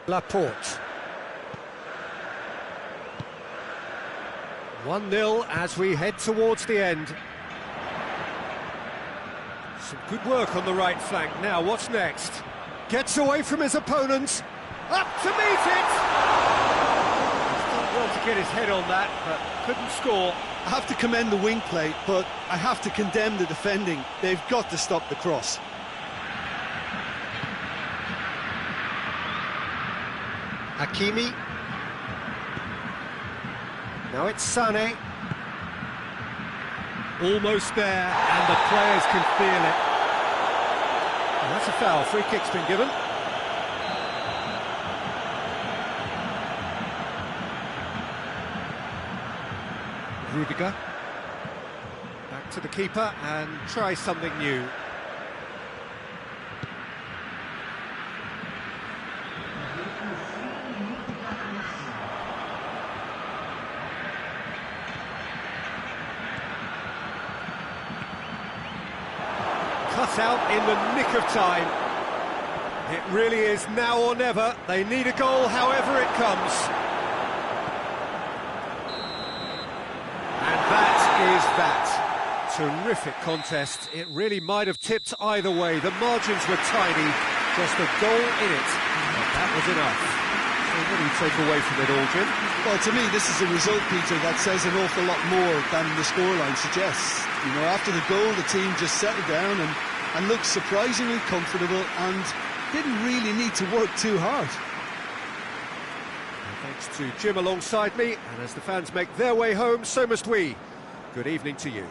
Laporte. 1-0 as we head towards the end. Some good work on the right flank. Now, what's next? Gets away from his opponents. Up to meet it! He's done well to get his head on that, but couldn't score. I have to commend the wing play, but I have to condemn the defending. They've got to stop the cross. Hakimi. Now it's Sané. Almost there, and the players can feel it. And that's a foul. Free kick's been given. Rudiger. Back to the keeper and try something new. Cut out in the nick of time. It really is now or never. They need a goal however it comes. And that is that. Terrific contest. It really might have tipped either way. The margins were tiny, just a goal in it. But that was enough. So what do you take away from it all, Jim? Well, to me, this is a result, Peter, that says an awful lot more than the scoreline suggests. You know, after the goal, the team just settled down and looked surprisingly comfortable and didn't really need to work too hard. Thanks to Jim alongside me, and as the fans make their way home, so must we. Good evening to you.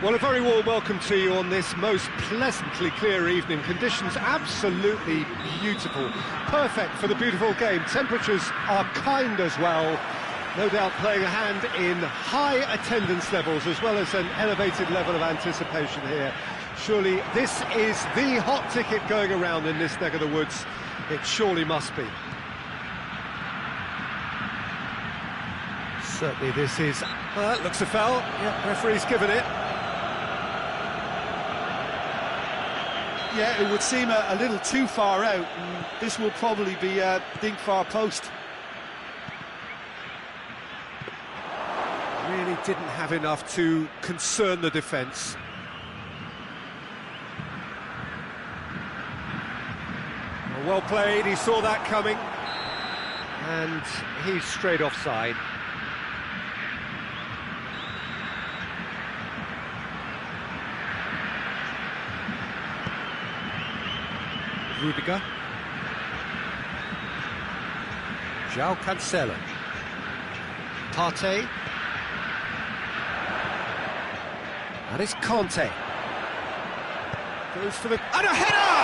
Well, a very warm welcome to you on this most pleasantly clear evening. Conditions absolutely beautiful. Perfect for the beautiful game. Temperatures are kind as well. No doubt playing a hand in high attendance levels as well as an elevated level of anticipation here. Surely this is the hot ticket going around in this neck of the woods. It surely must be. Certainly this is... looks a foul. Yeah, referee's given it. Yeah, it would seem a little too far out, and this will probably be a think far post. Really didn't have enough to concern the defence. Well played, he saw that coming, and he's straight offside. Rudiger. João Cancelo. Partey. And it's Conte. Goes for the... And a header!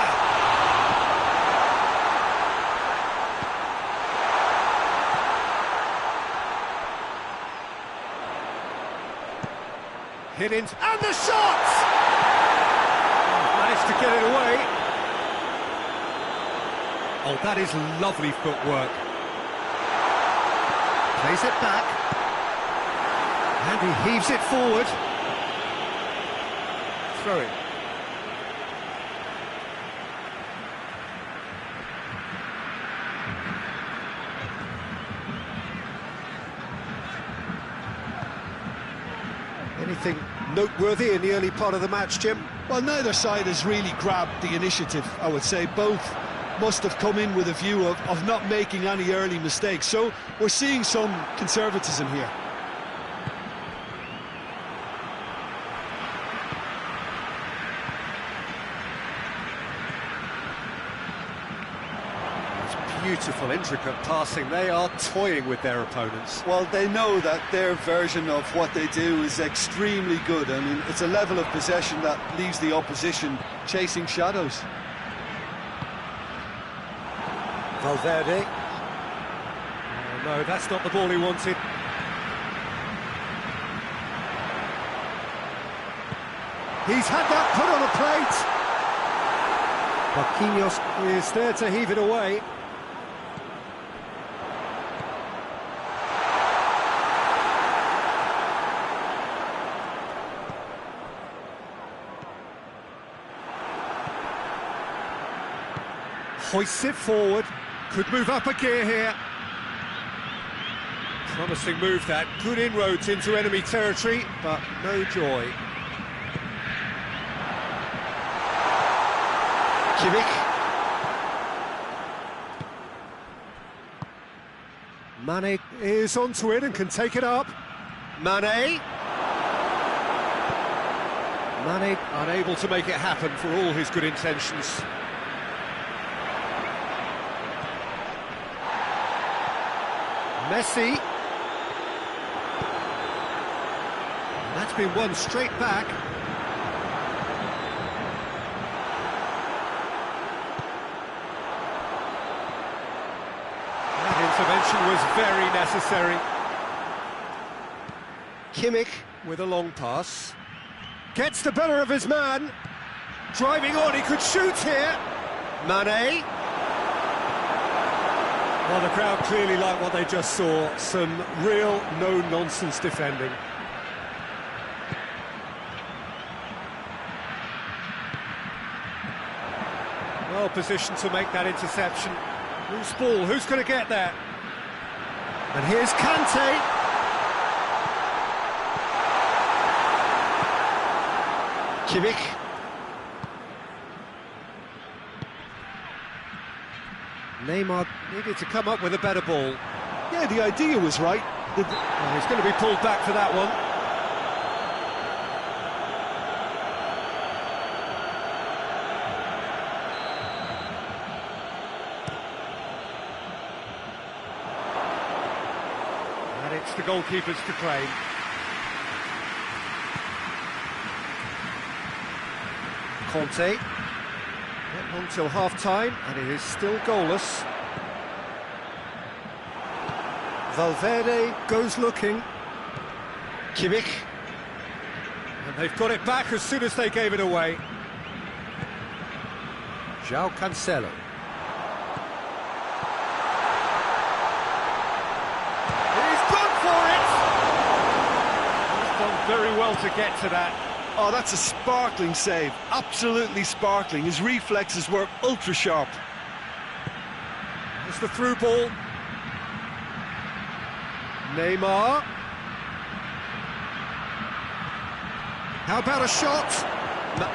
Hit in, and the shot! Managed to get it away. Oh, that is lovely footwork. Plays it back. And he heaves it forward. Throw it. Anything noteworthy in the early part of the match, Jim? Well, neither side has really grabbed the initiative, I would say. Both must have come in with a view of not making any early mistakes. So we're seeing some conservatism here. Beautiful, intricate passing. They are toying with their opponents. Well, they know that their version of what they do is extremely good. I mean, it's a level of possession that leaves the opposition chasing shadows. Valverde. Oh, no, that's not the ball he wanted. He's had that put on a plate. Marquinhos is there to heave it away. Hoists it forward, could move up a gear here. Promising move that, good inroads into enemy territory, but no joy. Kimmich. Mane is onto it and can take it up. Mane unable to make it happen for all his good intentions. Messi. And that's been won straight back. That intervention was very necessary. Kimmich with a long pass. Gets the better of his man. Driving on, he could shoot here. Mane. Well, the crowd clearly like what they just saw. Some real no-nonsense defending. Well positioned to make that interception. Loose ball, who's going to get that? And here's Kante. Kimmich. Neymar needed to come up with a better ball. Yeah, the idea was right. Oh, he's going to be pulled back for that one. And it's the goalkeepers to claim. Conte. Not long till half-time, and it is still goalless. Valverde goes looking. Kimmich. And they've got it back as soon as they gave it away. João Cancelo. He's gone for it! He's done very well to get to that. Oh, that's a sparkling save. Absolutely sparkling. His reflexes were ultra sharp. It's the through ball. Neymar. How about a shot?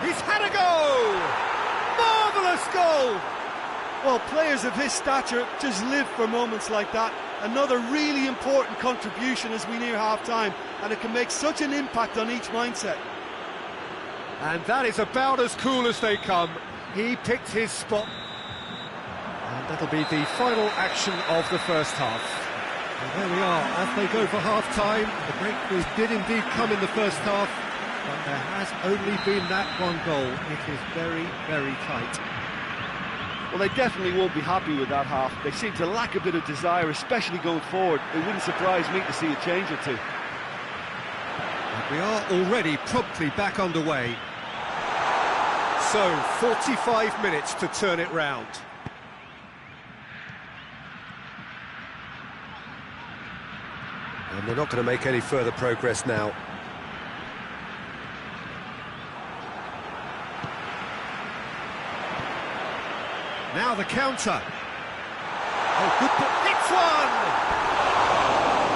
He's had a goal! Marvellous goal! Well, players of his stature just live for moments like that. Another really important contribution as we near half-time, and it can make such an impact on each mindset. And that is about as cool as they come. He picked his spot. And that'll be the final action of the first half. And there we are, as they go for half-time. The breakthrough did indeed come in the first half, but there has only been that one goal. It is very, very tight. Well, they definitely won't be happy with that half. They seem to lack a bit of desire, especially going forward. It wouldn't surprise me to see a change or two. And we are already promptly back underway. So, 45 minutes to turn it round. And they're not going to make any further progress now. Now the counter. Oh, good ball. It's one!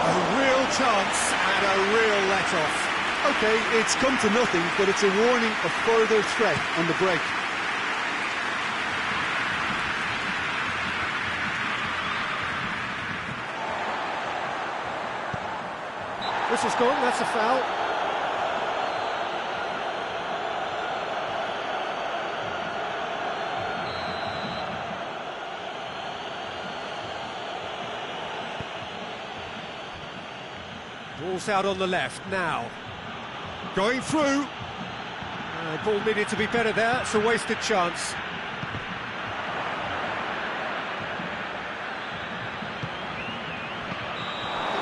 A real chance and a real let-off. OK, it's come to nothing, but it's a warning of further threat on the break. This is gone, that's a foul. Ball's out on the left now. Going through. Ball needed to be better there. It's a wasted chance.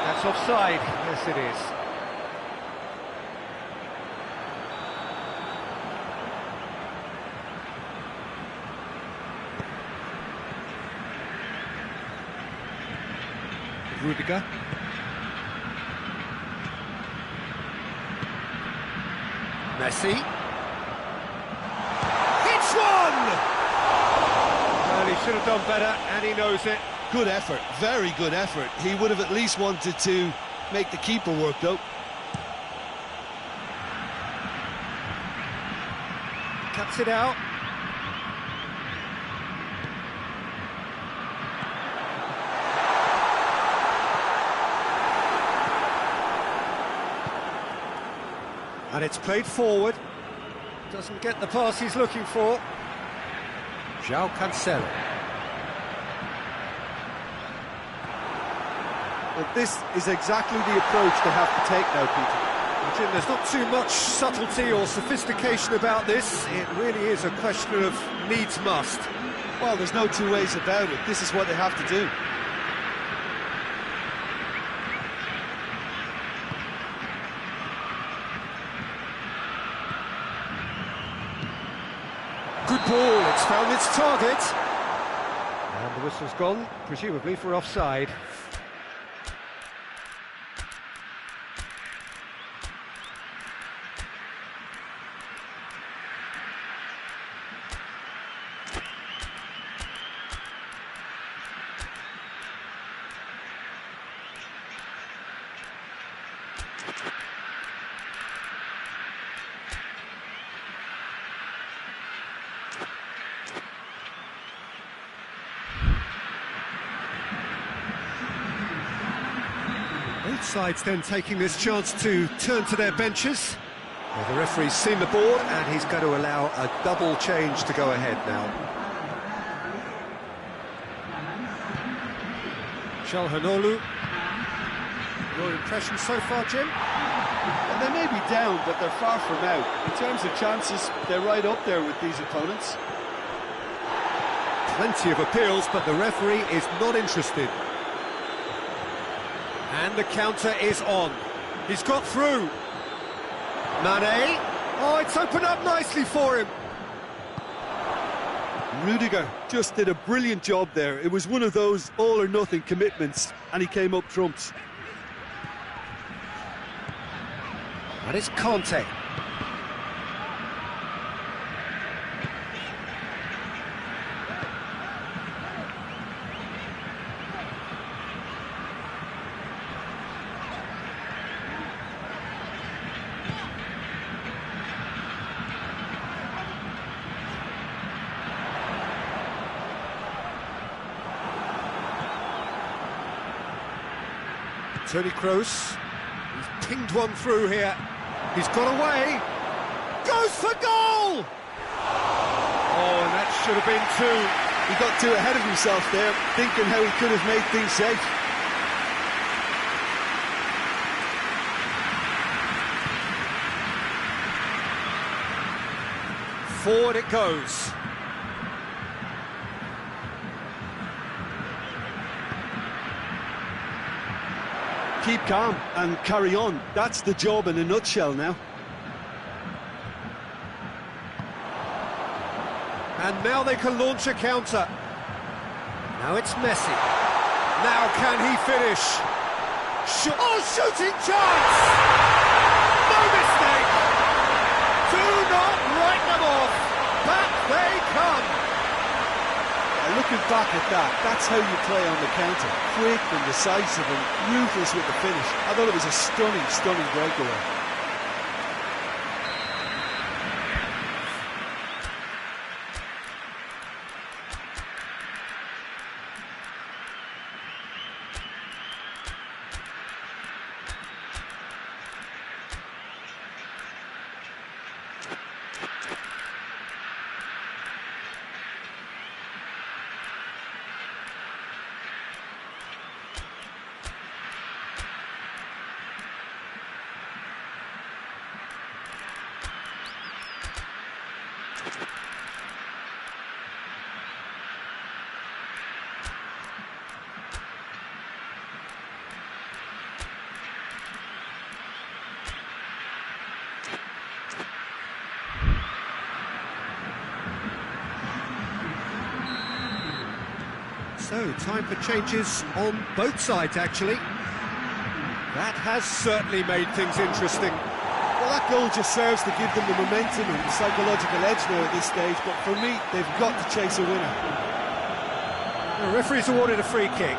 That's offside. Yes, it is. Rudiger. Messi. It's one! Well, he should have done better, and he knows it. Good effort, very good effort. He would have at least wanted to make the keeper work, though. Cuts it out. And it's played forward. Doesn't get the pass he's looking for. João Cancelo. Well, this is exactly the approach they have to take now, Peter. Jim, there's not too much subtlety or sophistication about this. It really is a question of needs must. Well, there's no two ways about it. This is what they have to do. Good ball, it's found its target. And the whistle's gone, presumably for offside. Both sides then taking this chance to turn to their benches. Well, the referee's seen the board and he's going to allow a double change to go ahead now. Çalhanoğlu. Your impression so far, Jim? Well, they may be down, but they're far from out. In terms of chances, they're right up there with these opponents. Plenty of appeals, but the referee is not interested. And the counter is on. He's got through. Mane. Oh, it's opened up nicely for him. Rudiger just did a brilliant job there. It was one of those all-or-nothing commitments, and he came up trumps. And it's Conte. Toni Kroos, he's pinged one through here, he's got away, goes for goal! Oh, and that should have been two. He got too ahead of himself there, thinking how he could have made things safe. Forward it goes. Keep calm and carry on. That's the job in a nutshell now. And now they can launch a counter. Now it's Messi. Now can he finish? Shooting chance! No mistake! Do not write them off. Back they come. Looking back at that, that's how you play on the counter. Quick and decisive and ruthless with the finish. I thought it was a stunning, stunning breakaway. So, time for changes on both sides, actually. That has certainly made things interesting. Well, that goal just serves to give them the momentum and the psychological edge now at this stage, but for me, they've got to chase a winner. The referee's awarded a free kick.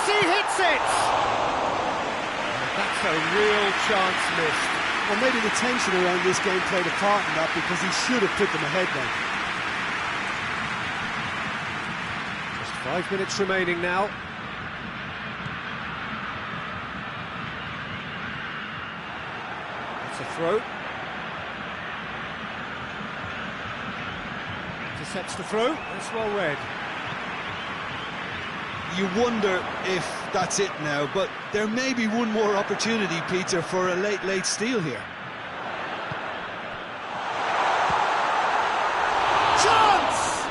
Hits it! That's a real chance missed. Well, maybe the tension around this game played a part in that, because he should have put them ahead then. Just 5 minutes remaining now. It's a throw. Intercepts the throw. That's well read. You wonder if that's it now, but there may be one more opportunity, Peter, for a late steal here. Chance!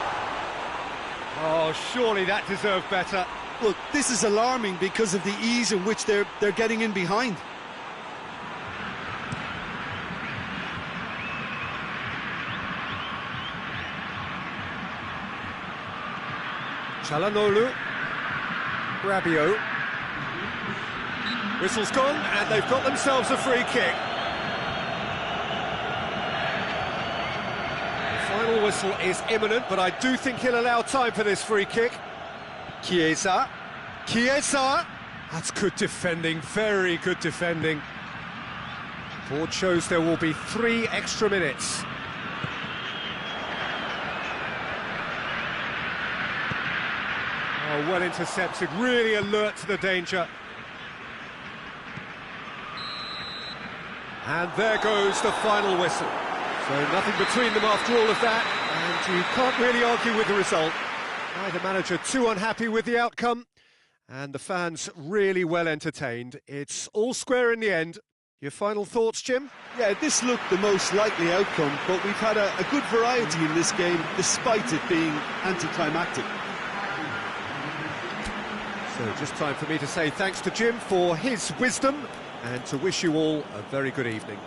Oh, surely that deserved better. Look, this is alarming because of the ease in which they're getting in behind. Çalhanoğlu. Rabiot. Whistle's gone, and they've got themselves a free kick. The final whistle is imminent, but I do think he'll allow time for this free kick. Chiesa. Chiesa! That's good defending, very good defending. Board shows there will be 3 extra minutes. Oh, well intercepted, really alert to the danger. And there goes the final whistle. So nothing between them after all of that, and you can't really argue with the result. Neither manager too unhappy with the outcome, and the fans really well entertained. It's all square in the end. Your final thoughts, Jim? Yeah, this looked the most likely outcome, but we've had a good variety in this game, despite it being anticlimactic. So just time for me to say thanks to Jim for his wisdom, and to wish you all a very good evening.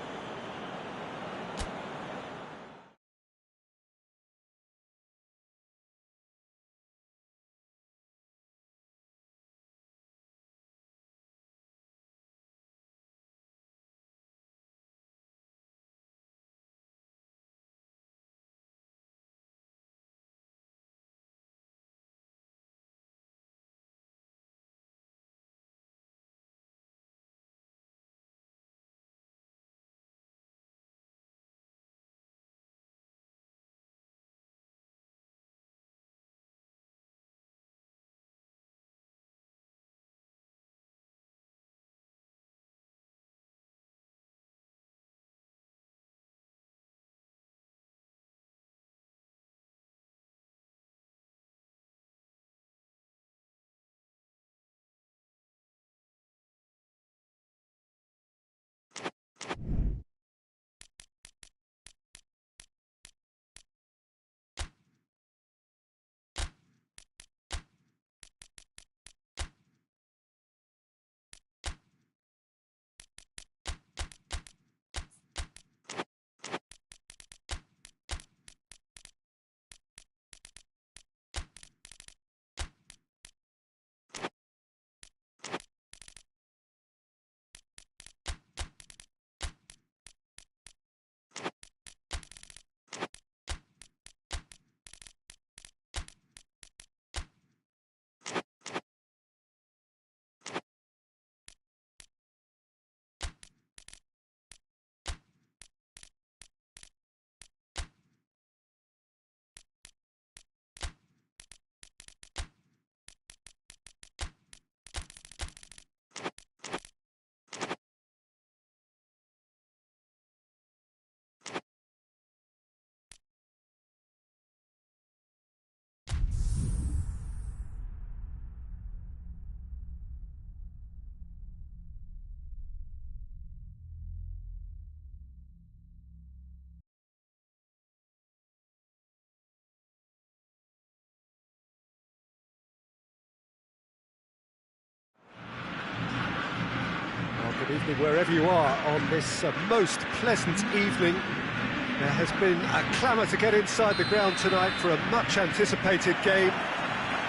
Good evening wherever you are on this most pleasant evening. There has been a clamour to get inside the ground tonight for a much anticipated game.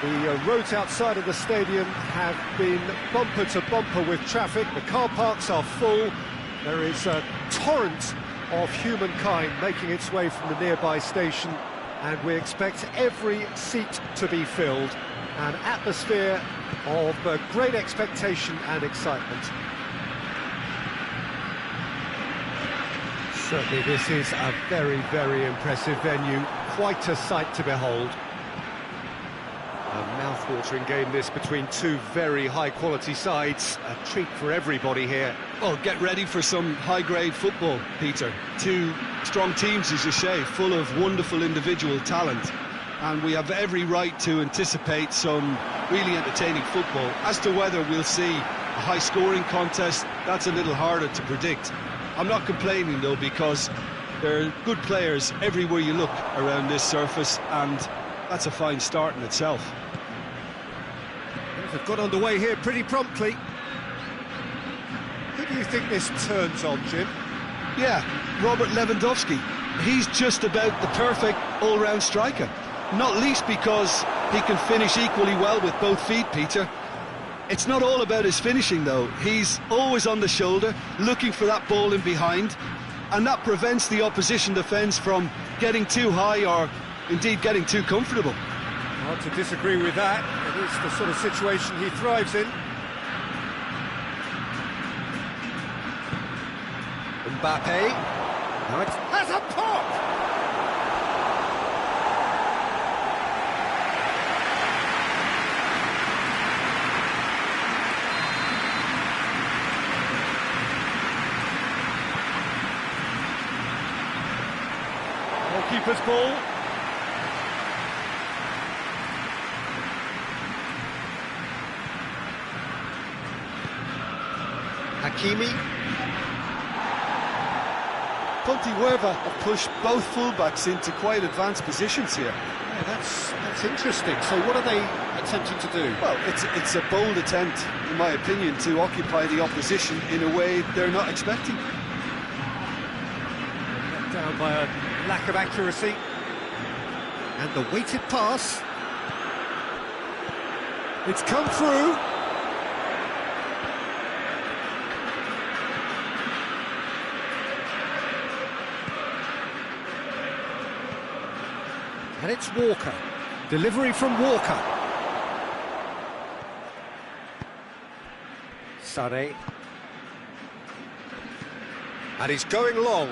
The roads outside of the stadium have been bumper to bumper with traffic. The car parks are full. There is a torrent of humankind making its way from the nearby station, and we expect every seat to be filled. An atmosphere of great expectation and excitement. Certainly this is a very, very impressive venue, quite a sight to behold. A mouth-watering game this between two very high-quality sides, a treat for everybody here. Well, get ready for some high-grade football, Peter. Two strong teams, as you say, full of wonderful individual talent. And we have every right to anticipate some really entertaining football. As to whether we'll see a high-scoring contest, that's a little harder to predict. I'm not complaining, though, because there are good players everywhere you look around this surface, and that's a fine start in itself. They've got underway here pretty promptly. Who do you think this turns on, Jim? Yeah, Robert Lewandowski. He's just about the perfect all-round striker. Not least because he can finish equally well with both feet, Peter. It's not all about his finishing, though. He's always on the shoulder, looking for that ball in behind, and that prevents the opposition defence from getting too high or indeed getting too comfortable. Hard to disagree with that. It is the sort of situation he thrives in. Mbappe. Now it has a pop! Keeper's ball. Hakimi. Pontevedra have pushed both fullbacks into quite advanced positions here. Yeah, that's interesting. So what are they attempting to do? Well, it's a bold attempt, in my opinion, to occupy the opposition in a way they're not expecting. Let down by a lack of accuracy. And the weighted pass. It's come through. And it's Walker. Delivery from Walker. Sané. And he's going long.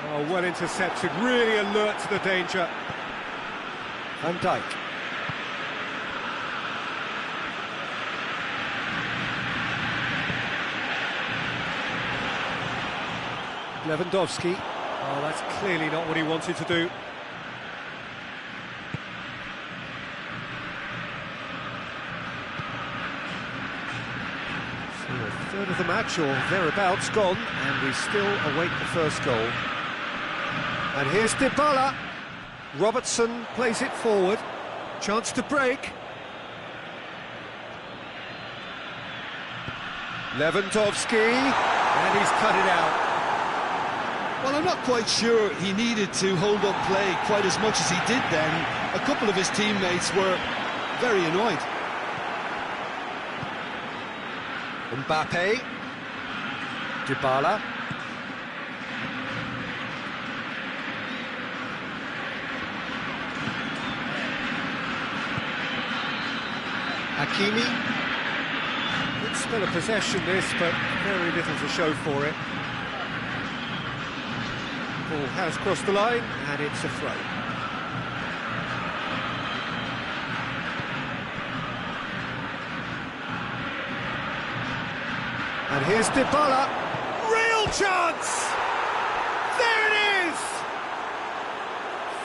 Oh, well intercepted, really alert to the danger. Van Dijk. Lewandowski. Oh, that's clearly not what he wanted to do. So a third of the match, or thereabouts, gone, and we still await the first goal. And here's Dybala. Robertson plays it forward. Chance to break. Lewandowski. And he's cut it out. Well, I'm not quite sure he needed to hold up play quite as much as he did then. A couple of his teammates were very annoyed. Mbappe. Dybala. Hakimi. Good spell of possession this, but very little to show for it. Ball has crossed the line, and it's a throw. And here's Dybala. Real chance! There it is!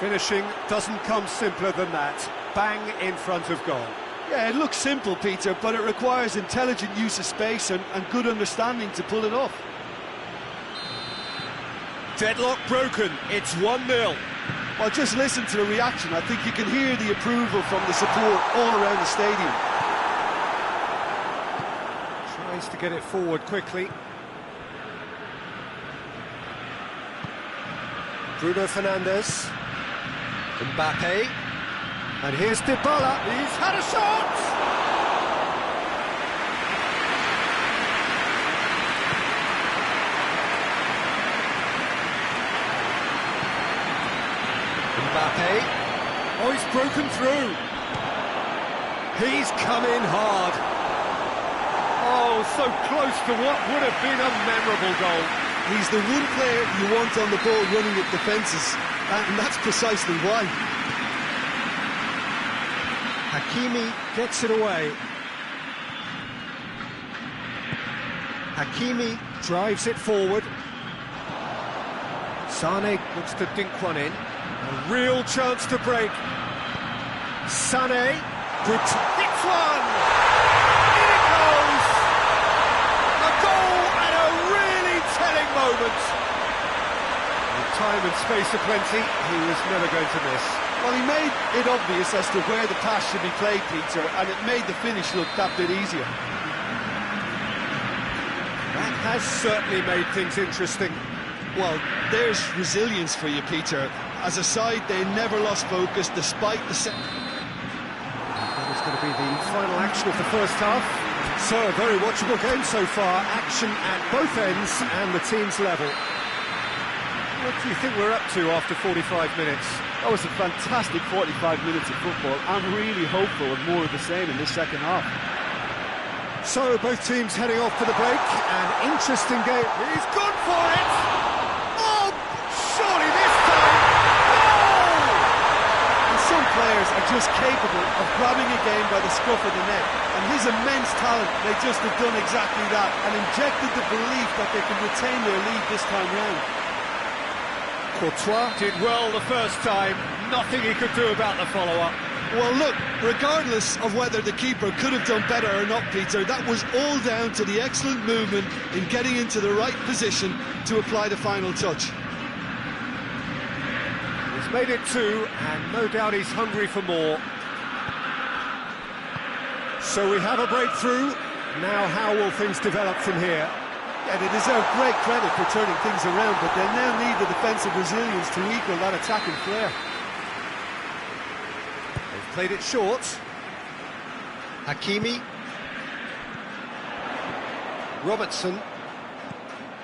Finishing doesn't come simpler than that. Bang in front of goal. Yeah, it looks simple, Peter, but it requires intelligent use of space and good understanding to pull it off. Deadlock broken, it's 1-0. Well, just listen to the reaction. I think you can hear the approval from the support all around the stadium. Tries to get it forward quickly. Bruno Fernandes. Mbappe. And here's Dybala. He's had a shot! Mbappe. Oh, he's broken through. He's come in hard. Oh, so close to what would have been a memorable goal. He's the one player you want on the ball running at defences, and that's precisely why. Hakimi gets it away. Hakimi drives it forward. Sané looks to dink one in. A real chance to break. Sané, good hits one! In it goes! A goal at a really telling moment. With time and space aplenty, he was never going to miss. Well, he made it obvious as to where the pass should be played, Peter, and it made the finish look that bit easier. That has certainly made things interesting. Well, there's resilience for you, Peter. As a side, they never lost focus despite the set. That is going to be the final action of the first half. So, a very watchable game so far. Action at both ends and the team's level. What do you think we're up to after 45 minutes? That was a fantastic 45 minutes of football. I'm really hopeful of more of the same in this second half. So both teams heading off for the break. An interesting game. He's gone for it! Oh, surely this time! Goal! And some players are just capable of grabbing a game by the scruff of the neck. And his immense talent may just have done exactly that and injected the belief that they can retain their lead this time round. Courtois did well the first time. Nothing he could do about the follow-up. Well, look, regardless of whether the keeper could have done better or not, Peter, that was all down to the excellent movement in getting into the right position to apply the final touch. He's made it 2, and no doubt he's hungry for more. So we have a breakthrough. Now how will things develop from here? Yeah, they deserve great credit for turning things around, but they'll now need the defensive resilience to equal that attacking flair. They've played it short. Hakimi. Robertson.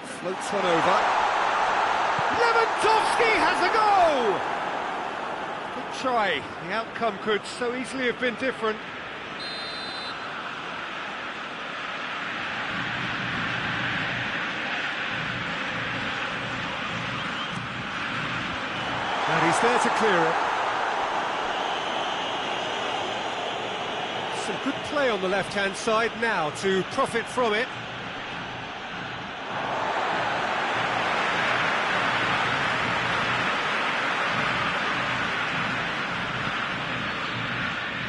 Floats one over. Lewandowski has a go! Good try. The outcome could so easily have been different. And he's there to clear it. Some good play on the left-hand side now to profit from it.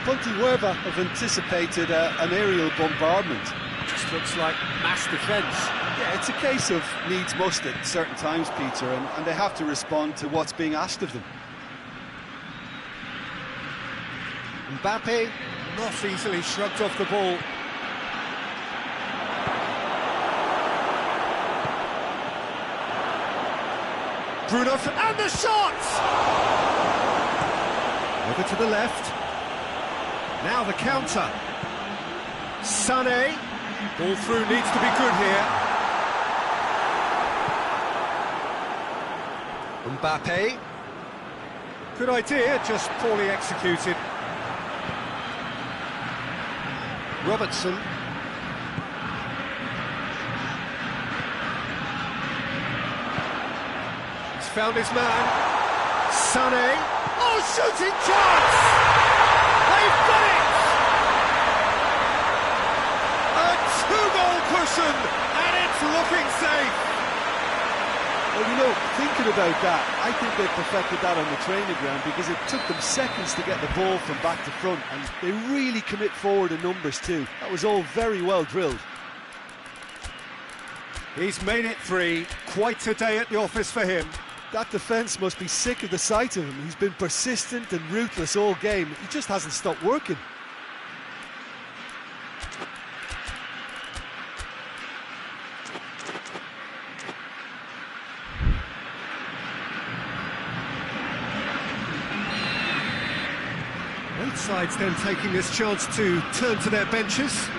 Pontevedra have anticipated an aerial bombardment. Just looks like mass defence. Yeah, it's a case of needs must at certain times, Peter, and they have to respond to what's being asked of them. Mbappe not easily shrugged off the ball. Bruno and the shot! Over to the left. Now the counter. Sané. Ball through needs to be good here. Mbappe. Good idea, just poorly executed. Robertson. He's found his man. Sané. Oh, shooting chance! They've got it! A two-goal cushion, and it's looking safe. Well, you know, thinking about that, I think they perfected that on the training ground because it took them seconds to get the ball from back to front, and they really commit forward in numbers too. That was all very well drilled. He's made it 3. Quite a day at the office for him. That defence must be sick of the sight of him. He's been persistent and ruthless all game. He just hasn't stopped working. Both sides then taking this chance to turn to their benches.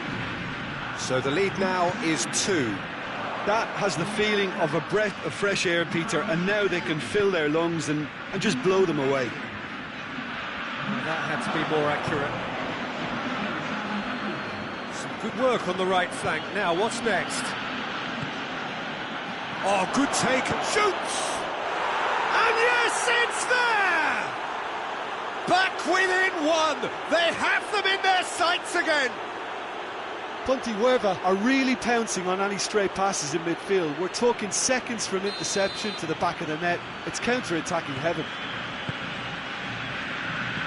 So the lead now is 2. That has the feeling of a breath of fresh air, Peter, and now they can fill their lungs and just blow them away. That had to be more accurate. Some good work on the right flank. Now, what's next? Oh, good take. Shoots! And yes, it's there! Back within 1. They have them in their sights again. Pontevedra are really pouncing on any stray passes in midfield. We're talking seconds from interception to the back of the net. It's counter-attacking heaven.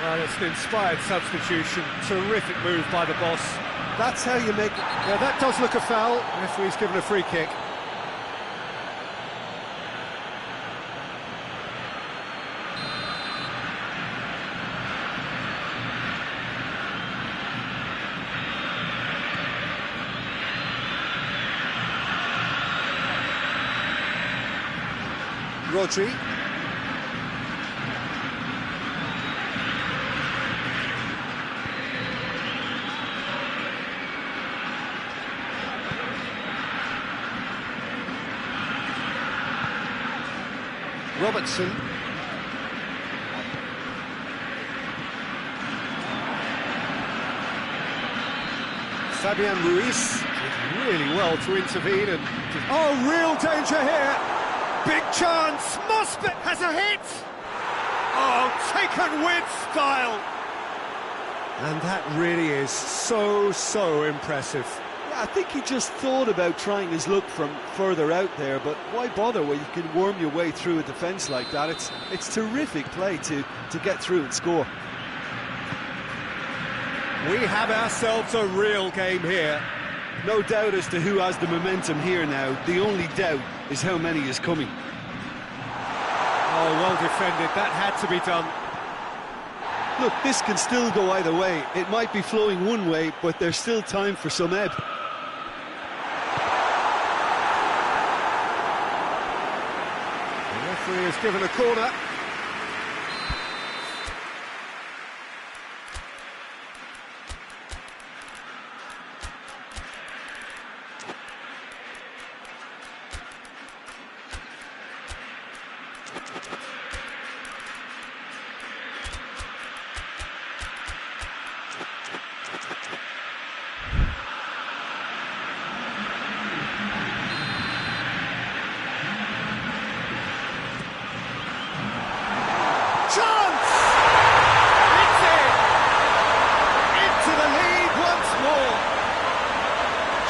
Well, it's an inspired substitution. Terrific move by the boss. That's how you make it. Yeah, that does look a foul. Referee's given a free kick. Rodri. Robertson. Fabian Ruiz did really well to intervene and... Oh, real danger here! Big chance! Must be... has a hit! Oh, taken with style! And that really is so impressive. Yeah, I think he just thought about trying his luck from further out there, but why bother when you can worm your way through a defence like that? It's terrific play to get through and score. We have ourselves a real game here. No doubt as to who has the momentum here now. The only doubt is how many is coming. Oh, well defended. That had to be done. Look, this can still go either way. It might be flowing one way, but there's still time for some ebb. The referee has given a corner. Chance! It's in! Into the lead once more.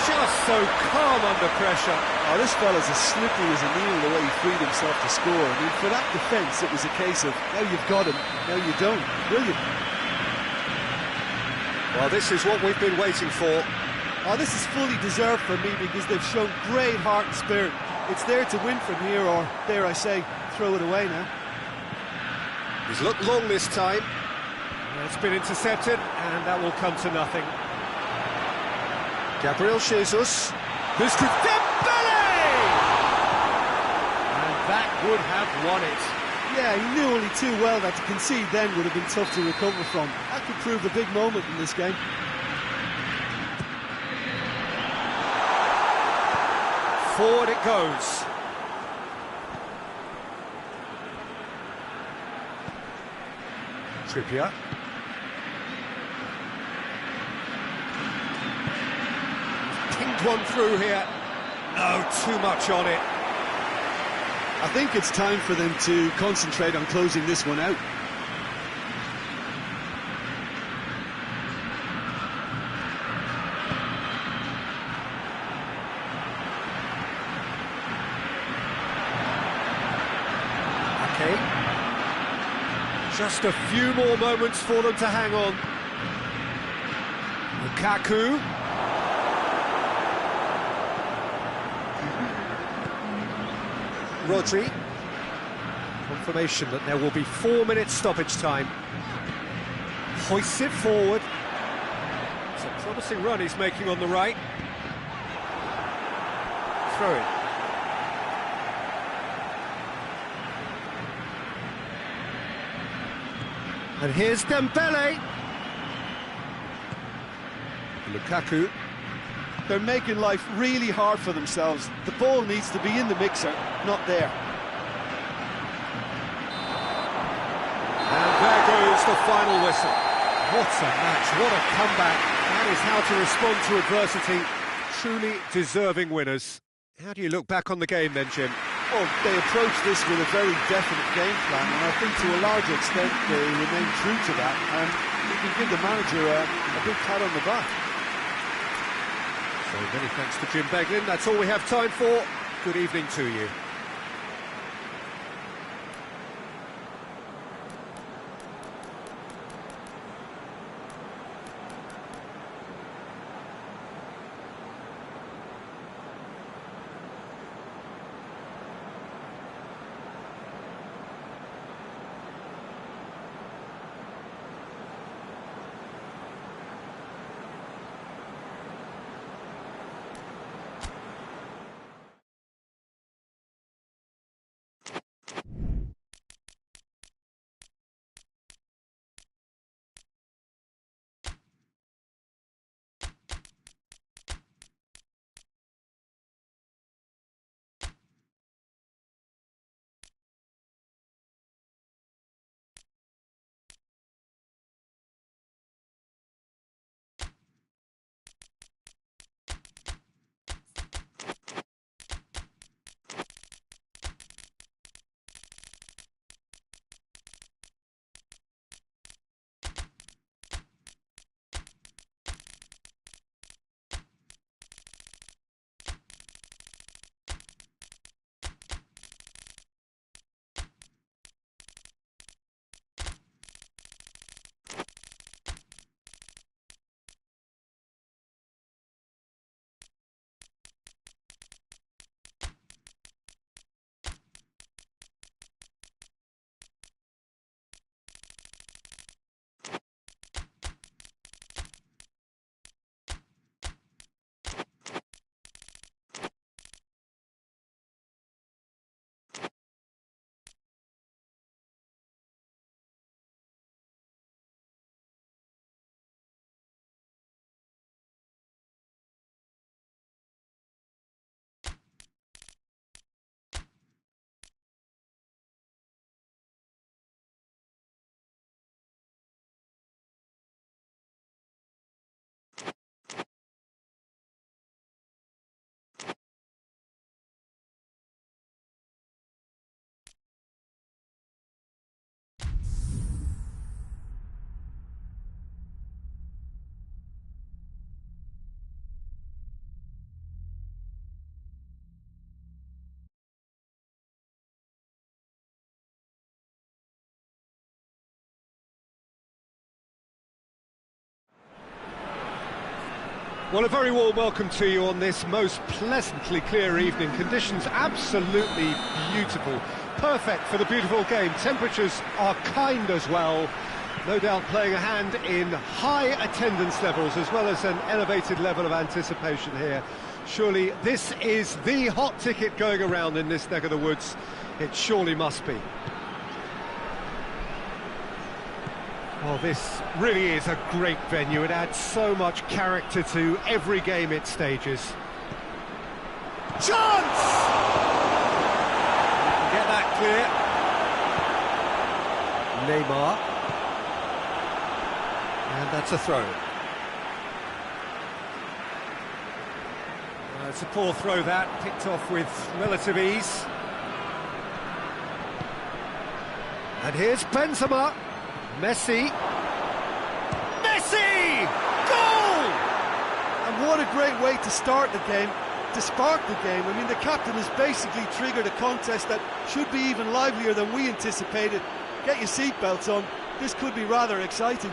Just so calm under pressure. Oh, this fella's as slippery as a needle the way he freed himself to score. I mean, for that defence, it was a case of, now you've got him, now you don't. Brilliant. Well, this is what we've been waiting for. Oh, this is fully deserved for me because they've shown great heart and spirit. It's there to win from here, or, dare I say, throw it away now. He's looked long this time. It's been intercepted, and that will come to nothing. Gabriel Jesus. This could... Dembele! And that would have won it. Yeah, he knew only too well that to concede then would have been tough to recover from. That could prove the big moment in this game. Forward it goes. Trippier. Pinged one through here. No, too much on it. I think it's time for them to concentrate on closing this one out. Okay. Just a few more moments for them to hang on. Lukaku. Rodri. Confirmation that there will be 4 minutes stoppage time. Hoists it forward. It's a promising run he's making on the right. Throw it. And here's Dembele. Lukaku. They're making life really hard for themselves. The ball needs to be in the mixer, not there. And there goes the final whistle. What a match, what a comeback. That is how to respond to adversity. Truly deserving winners. How do you look back on the game then, Jim? Well, they approached this with a very definite game plan, and I think to a large extent they remain true to that, and you can give the manager a big pat on the back. So many thanks to Jim Beglin. That's all we have time for. Good evening to you. Well, a very warm welcome to you on this most pleasantly clear evening. Conditions absolutely beautiful. Perfect for the beautiful game. Temperatures are kind as well. No doubt playing a hand in high attendance levels as well as an elevated level of anticipation here. Surely this is the hot ticket going around in this neck of the woods. It surely must be. Oh, this really is a great venue. It adds so much character to every game it stages. Chance! Get that clear. Neymar. And that's a throw. It's a poor throw that, picked off with relative ease. And here's Benzema. Messi. Messi! Goal! And what a great way to start the game, to spark the game. I mean, the captain has basically triggered a contest that should be even livelier than we anticipated. Get your seatbelts on. This could be rather exciting.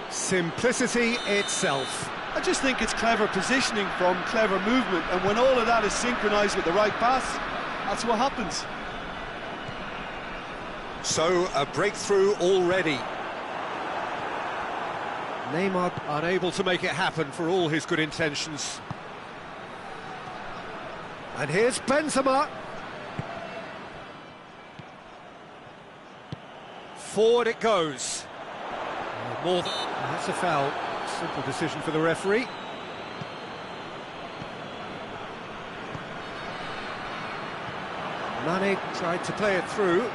Simplicity itself. I just think it's clever positioning from clever movement, and when all of that is synchronised with the right pass, that's what happens. So, a breakthrough already. Neymar unable to make it happen for all his good intentions. And here's Benzema. Forward it goes. More than... That's a foul. Simple decision for the referee. Mane tried to play it through.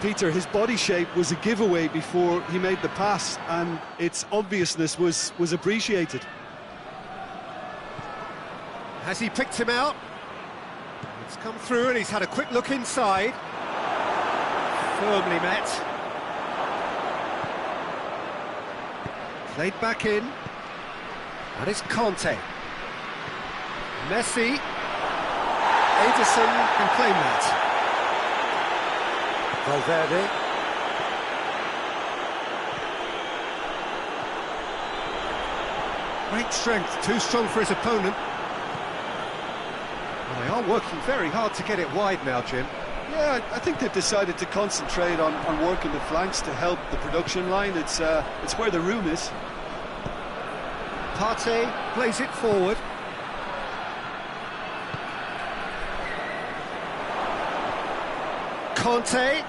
Peter, his body shape was a giveaway before he made the pass, and its obviousness was appreciated. Has he picked him out? It's come through and he's had a quick look inside. Firmly met. Played back in. And it's Conte. Messi. Ederson can claim that. Valverde. Great strength, too strong for his opponent. Well, they are working very hard to get it wide now, Jim. Yeah, I think they've decided to concentrate on working the flanks to help the production line. It's where the room is. Partey plays it forward. Conte.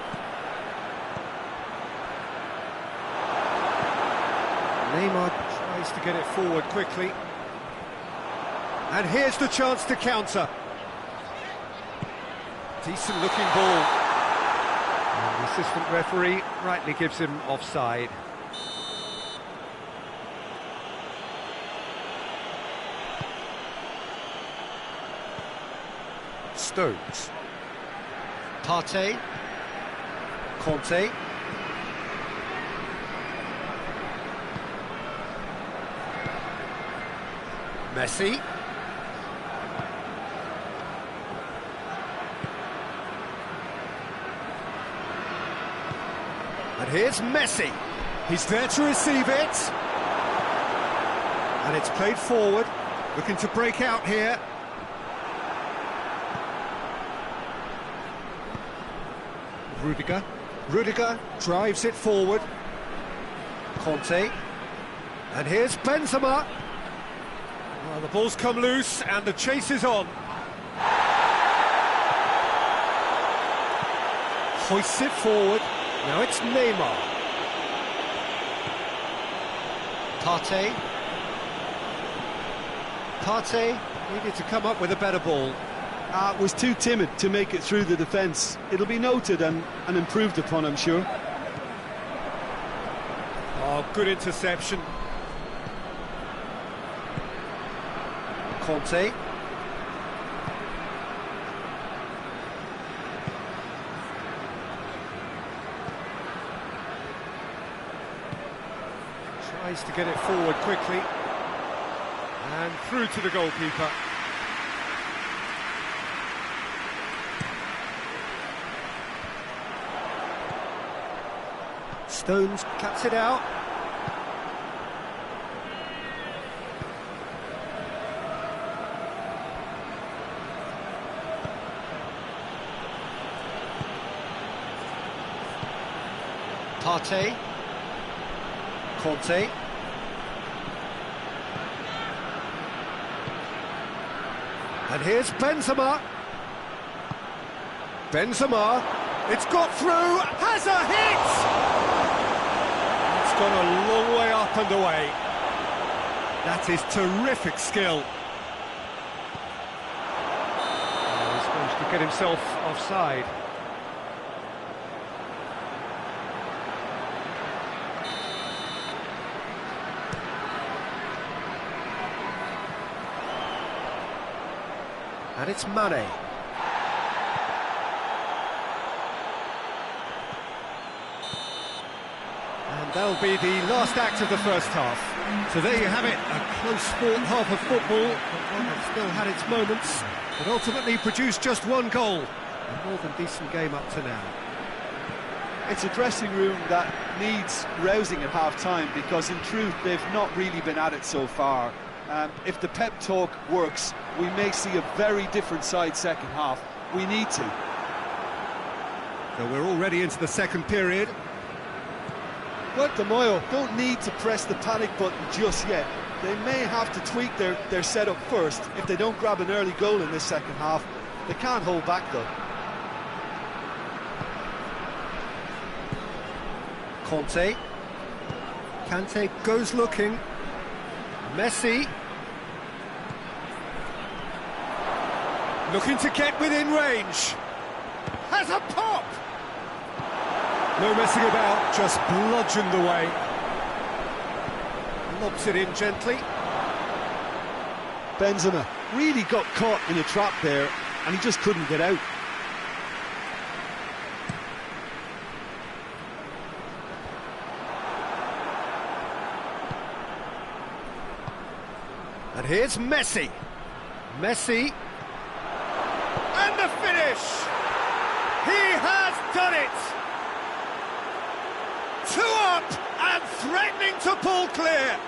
Neymar tries to get it forward quickly. And here's the chance to counter. Decent looking ball. And the assistant referee rightly gives him offside. Stones. Partey. Conte. Messi. And here's Messi. He's there to receive it. And it's played forward. Looking to break out here. Rudiger drives it forward. Conte. And here's Benzema. Well, the ball's come loose and the chase is on. Hoists it forward. Now it's Neymar. Partey needed to come up with a better ball. Was too timid to make it through the defence. It'll be noted and improved upon, I'm sure. Oh, good interception. Conte. Tries to get it forward quickly. And through to the goalkeeper. Stones cuts it out. Partey. Conte. And here's Benzema. Benzema. It's got through. Has a hit! It's gone a long way up and away. That is terrific skill. He's managed to get himself offside. And it's Mane. And that'll be the last act of the first half. So there you have it, a close-fought half of football, but one that still had its moments, but ultimately produced just one goal. A more than decent game up to now. It's a dressing room that needs rousing at half-time because, in truth, they've not really been at it so far. If the pep talk works, we may see a very different side second half. We need to. So we're already into the second period. But De Moyo don't need to press the panic button just yet. They may have to tweak their setup first if they don't grab an early goal in this second half. They can't hold back though. Conte. Kante goes looking. Messi. Looking to get within range. Has a pop! No messing about, just bludgeoned away. Lobs it in gently. Benzema really got caught in a trap there, and he just couldn't get out. And here's Messi. Messi. And the finish! He has done it! 2 up and threatening to pull clear.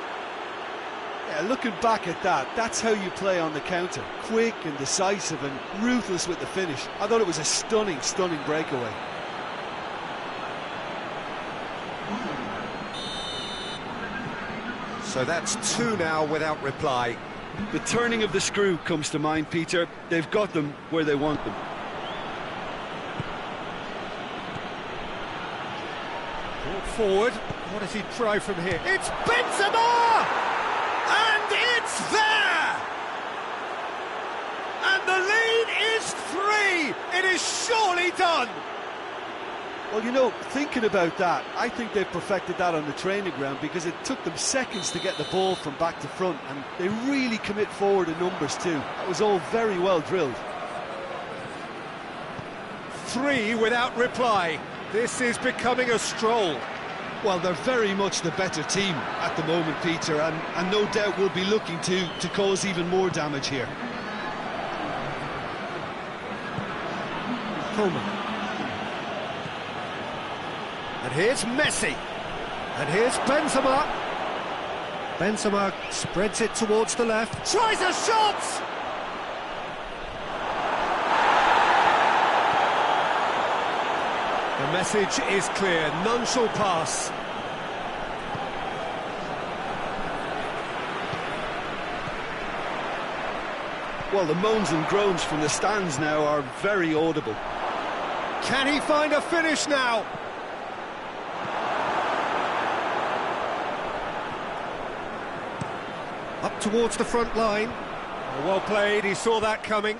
Yeah, looking back at that, that's how you play on the counter. Quick and decisive and ruthless with the finish. I thought it was a stunning, stunning breakaway. So that's 2 now without reply. The turning of the screw comes to mind, Peter. They've got them where they want them. Brought forward. What does he try from here? It's Benzema! And it's there! And the lead is 3! It is surely done! Well, you know, thinking about that, I think they've perfected that on the training ground because it took them seconds to get the ball from back to front, and they really commit forward in numbers too. That was all very well drilled. 3 without reply. This is becoming a stroll. Well, they're very much the better team at the moment, Peter, and no doubt will be looking to cause even more damage here. Coleman. And here's Messi. And here's Benzema. Benzema spreads it towards the left. Tries a shot! The message is clear. None shall pass. Well, the moans and groans from the stands now are very audible. Can he find a finish now? Up towards the front line. Well played, he saw that coming.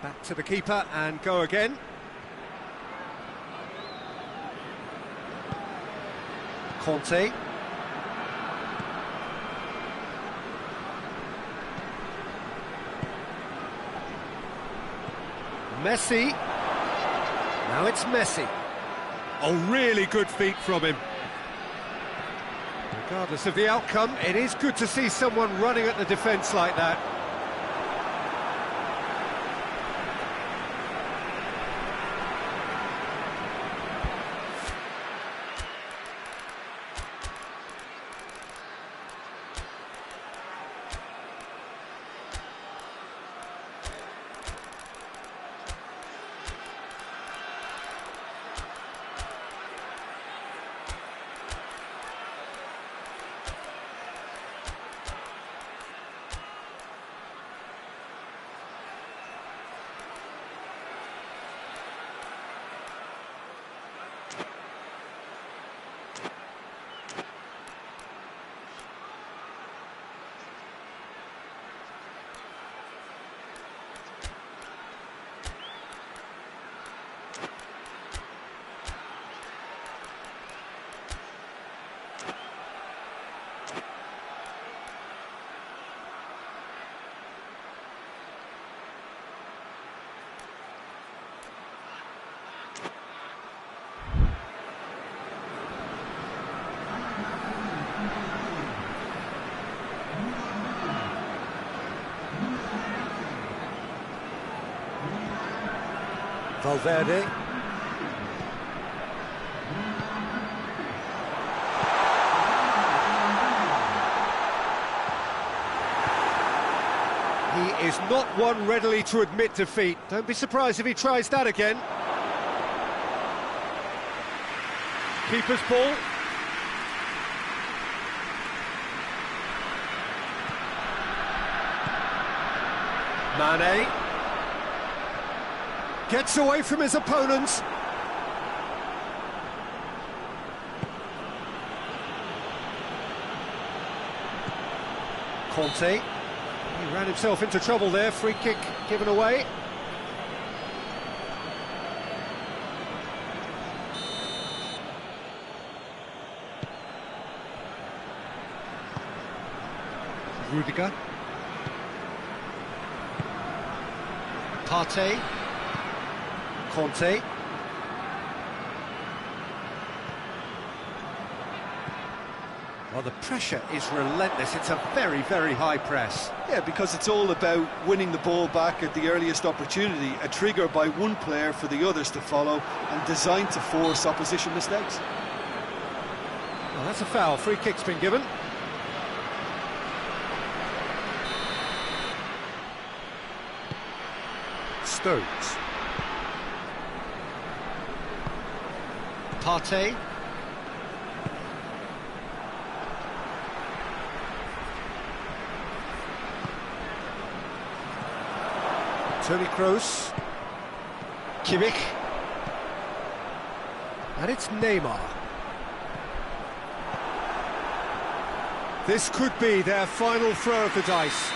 Back to the keeper and go again. Conte. Messi. Now it's Messi. Oh, really good feet from him. Regardless of the outcome, it is good to see someone running at the defence like that. Valverde. He is not one readily to admit defeat. Don't be surprised if he tries that again. Keeper's ball. Mane. Gets away from his opponents. Conte. He ran himself into trouble there. Free kick given away. Rudiger. Partey. Conte. Well, the pressure is relentless. It's a very, very high press. Yeah, because it's all about winning the ball back at the earliest opportunity, a trigger by one player for the others to follow and designed to force opposition mistakes. Well, that's a foul. Free kick's been given. Stones. Partey. Toni Kroos. Kimmich. And it's Neymar. This could be their final throw of the dice.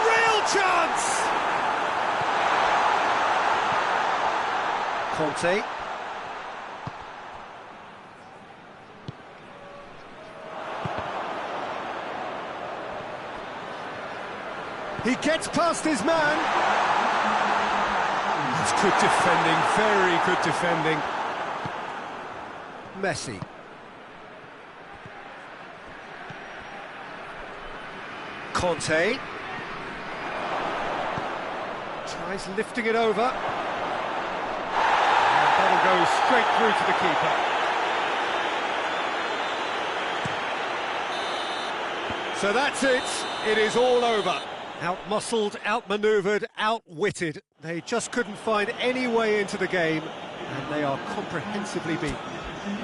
Real chance! Conte. He gets past his man. That's good defending, very good defending. Messi. Conte. Tries lifting it over. And that'll go straight through to the keeper. So that's it. It is all over. Out-muscled, out-manoeuvred, out-witted. They just couldn't find any way into the game, and they are comprehensively beaten.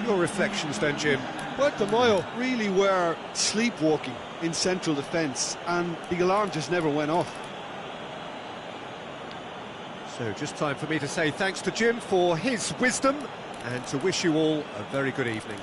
Your reflections then, Jim? Well, De Mayo really were sleepwalking in central defence, and the alarm just never went off. So just time for me to say thanks to Jim for his wisdom, and to wish you all a very good evening.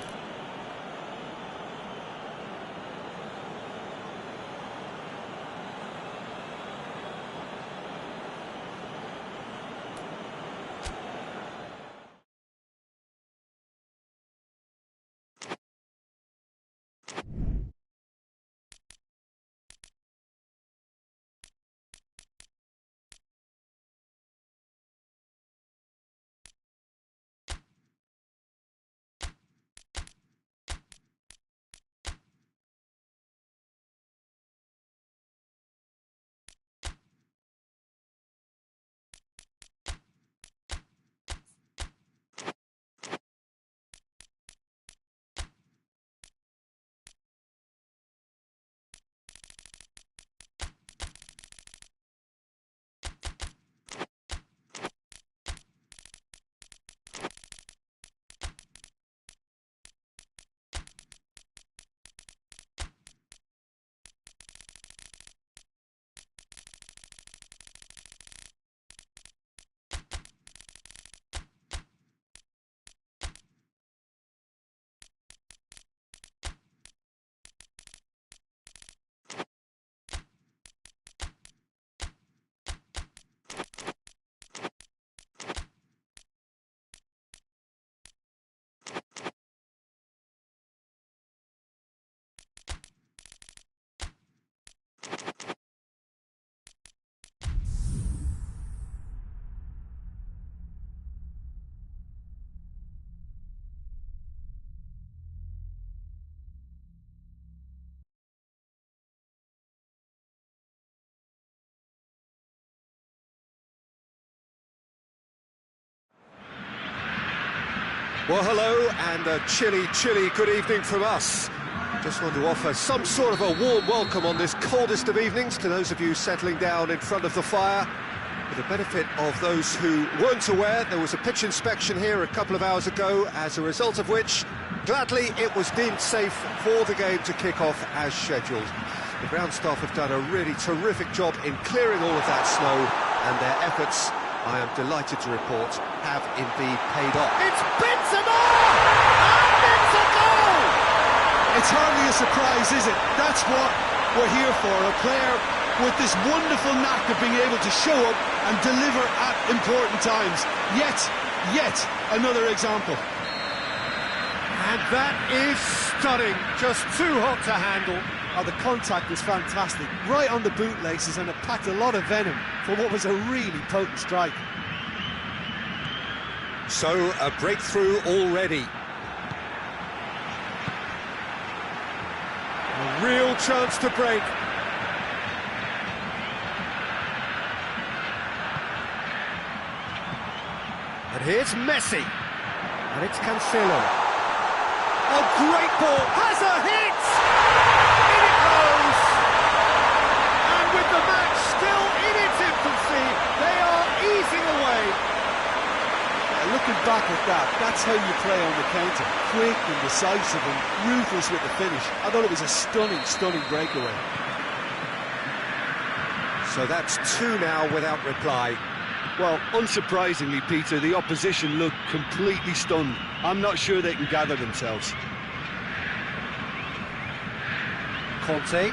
Well, hello, and a chilly, chilly good evening from us. Just want to offer some sort of a warm welcome on this coldest of evenings to those of you settling down in front of the fire. For the benefit of those who weren't aware, there was a pitch inspection here a couple of hours ago, as a result of which, gladly, it was deemed safe for the game to kick off as scheduled. The ground staff have done a really terrific job in clearing all of that snow, and their efforts, I am delighted to report, have indeed paid off. It's Benzema! And it's a goal! It's hardly a surprise, is it? That's what we're here for, a player with this wonderful knack of being able to show up and deliver at important times. Yet another example. And that is stunning, just too hot to handle. Oh, the contact was fantastic, right on the bootlaces, and it packed a lot of venom for what was a really potent strike. So, a breakthrough already. A real chance to break. And here's Messi. And it's Cancelo. A great ball. Has a hit! In it goes! And with the match still in its infancy, they are easing away. Looking back at that, that's how you play on the counter. Quick and decisive and ruthless with the finish. I thought it was a stunning breakaway. So that's two now without reply. Well, unsurprisingly, Peter, the opposition looked completely stunned. I'm not sure they can gather themselves. Conte.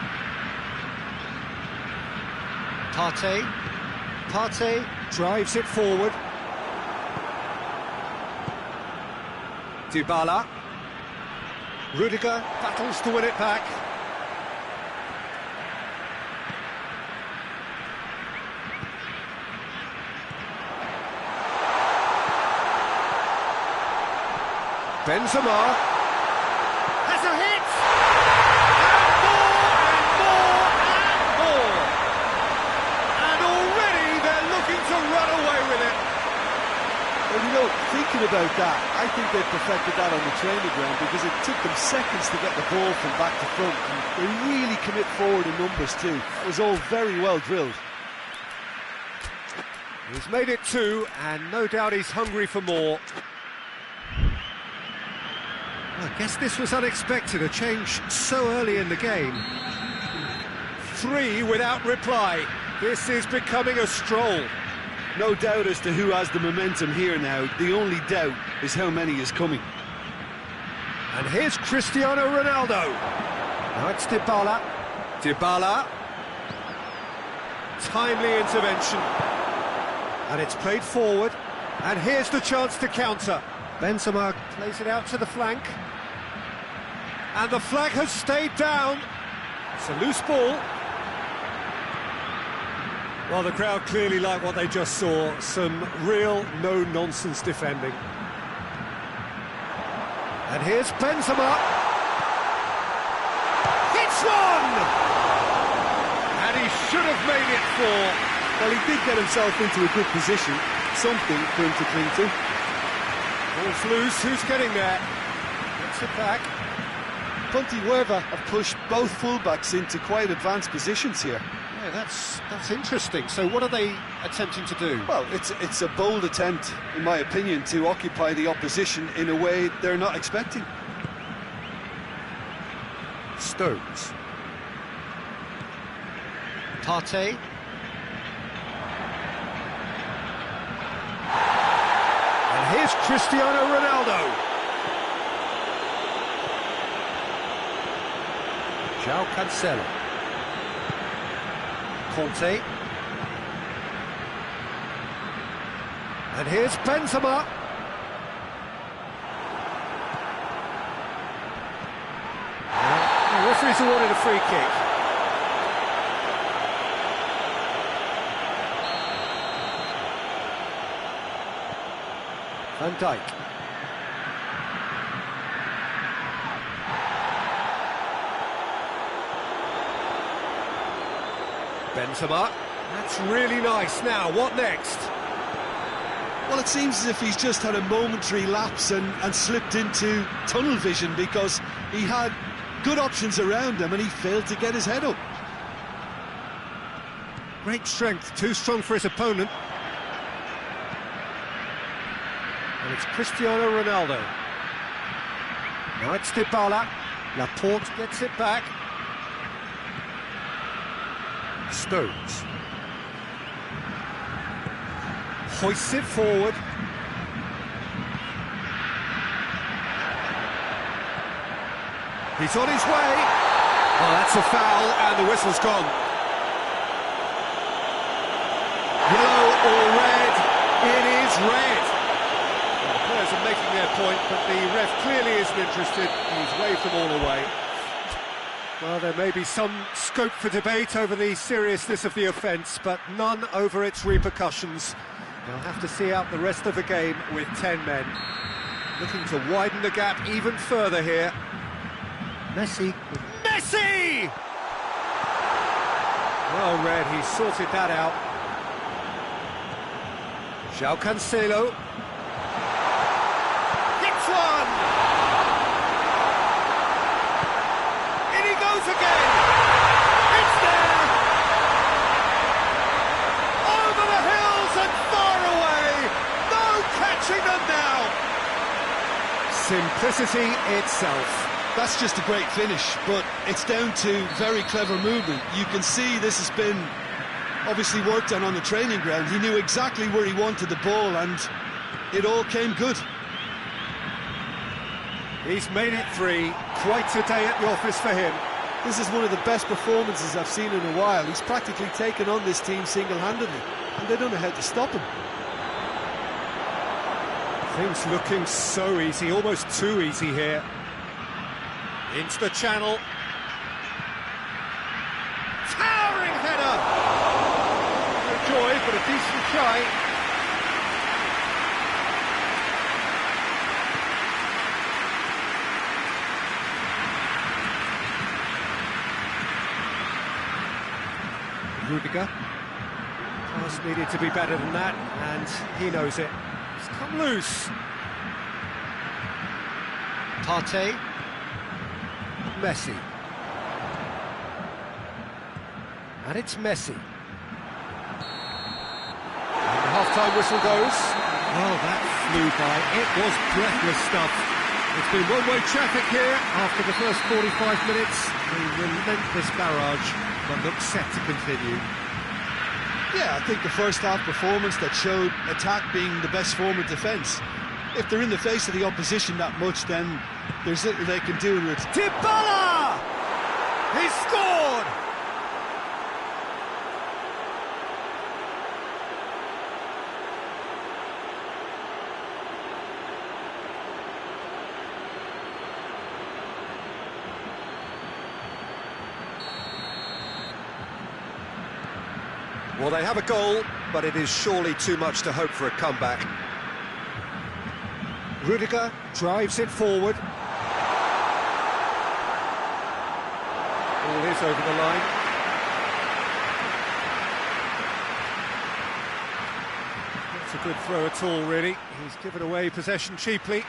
Partey drives it forward. Dybala. Rudiger battles to win it back. Benzema has a hit! And more! And already they're looking to run away with it. Well, you know, thinking about that, I think they perfected that on the training ground because it took them seconds to get the ball from back to front. And they really commit forward in numbers too. It was all very well drilled. He's made it two, and no doubt he's hungry for more. I guess this was unexpected, a change so early in the game. Three without reply. This is becoming a stroll. No doubt as to who has the momentum here now. The only doubt is how many is coming. And here's Cristiano Ronaldo. Now it's Dybala. Timely intervention. And it's played forward. And here's the chance to counter. Benzema plays it out to the flank. And the flag has stayed down. It's a loose ball. Well, the crowd clearly like what they just saw. Some real no-nonsense defending. And here's Benzema. Hits one! And he should have made it four. Well, he did get himself into a good position. Something for him to cling to. Ball's loose, who's getting there? Gets it back. Pontevedra have pushed both fullbacks into quite advanced positions here. Yeah, that's interesting. So what are they attempting to do? Well, it's a bold attempt, in my opinion, to occupy the opposition in a way they're not expecting. Stones. Partey. And here's Cristiano Ronaldo. João Cancelo. Conte. And here's Benzema. The referee's awarded a free kick. Van Dijk. Benzema. That's really nice. Now, what next? Well, it seems as if he's just had a momentary lapse and slipped into tunnel vision, because he had good options around him and he failed to get his head up. Great strength, too strong for his opponent. And it's Cristiano Ronaldo. Now it's Dybala. Laporte gets it back. Stones. Hoists it forward. He's on his way. Oh, that's a foul, and the whistle's gone. Yellow or red? It is red. Well, the players are making their point, but the ref clearly isn't interested. He's waved them all away. Well, there may be some scope for debate over the seriousness of the offence, but none over its repercussions. They'll have to see out the rest of the game with 10 men. Looking to widen the gap even further here. Messi. Messi! Well read, he sorted that out. João Cancelo. Hits one! In he goes again! It's there! Over the hills and far away! No catching them now! Simplicity itself. That's just a great finish, but it's down to very clever movement. You can see this has been obviously worked on the training ground. He knew exactly where he wanted the ball, and it all came good. He's made it 3. Quite a day at the office for him. This is one of the best performances I've seen in a while. He's practically taken on this team single-handedly, and they don't know how to stop him. Things looking so easy, almost too easy here. Into the channel. Towering header! No joy, but a decent try. Rudiger. Pass needed to be better than that, and he knows it. It's come loose. Partey. Messi. And it's Messi. And the half-time whistle goes. Well, that flew by. It was breathless stuff. It's been one-way traffic here after the first 45 minutes. A relentless barrage, but looks set to continue. Yeah, I think the first half performance that showed attack being the best form of defence. If they're in the face of the opposition that much, then there's little they can do with it. Dybala! He scored! Well, they have a goal, but it is surely too much to hope for a comeback. Rudiger drives it forward. Ball is over the line. Not a good throw at all, really. He's given away possession cheaply.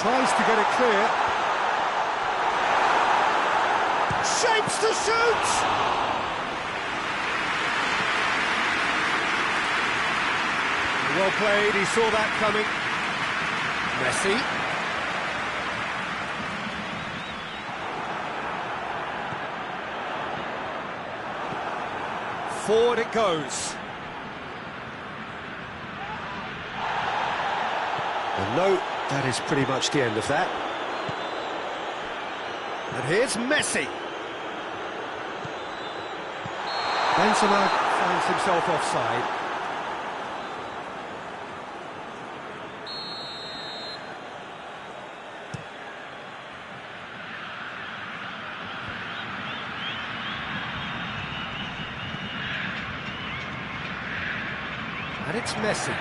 Tries to get it clear. Shapes to shoot! Well played, he saw that coming. Messi. Forward it goes. And no, that is pretty much the end of that. And here's Messi. Benzema finds himself offside. And it's Messi.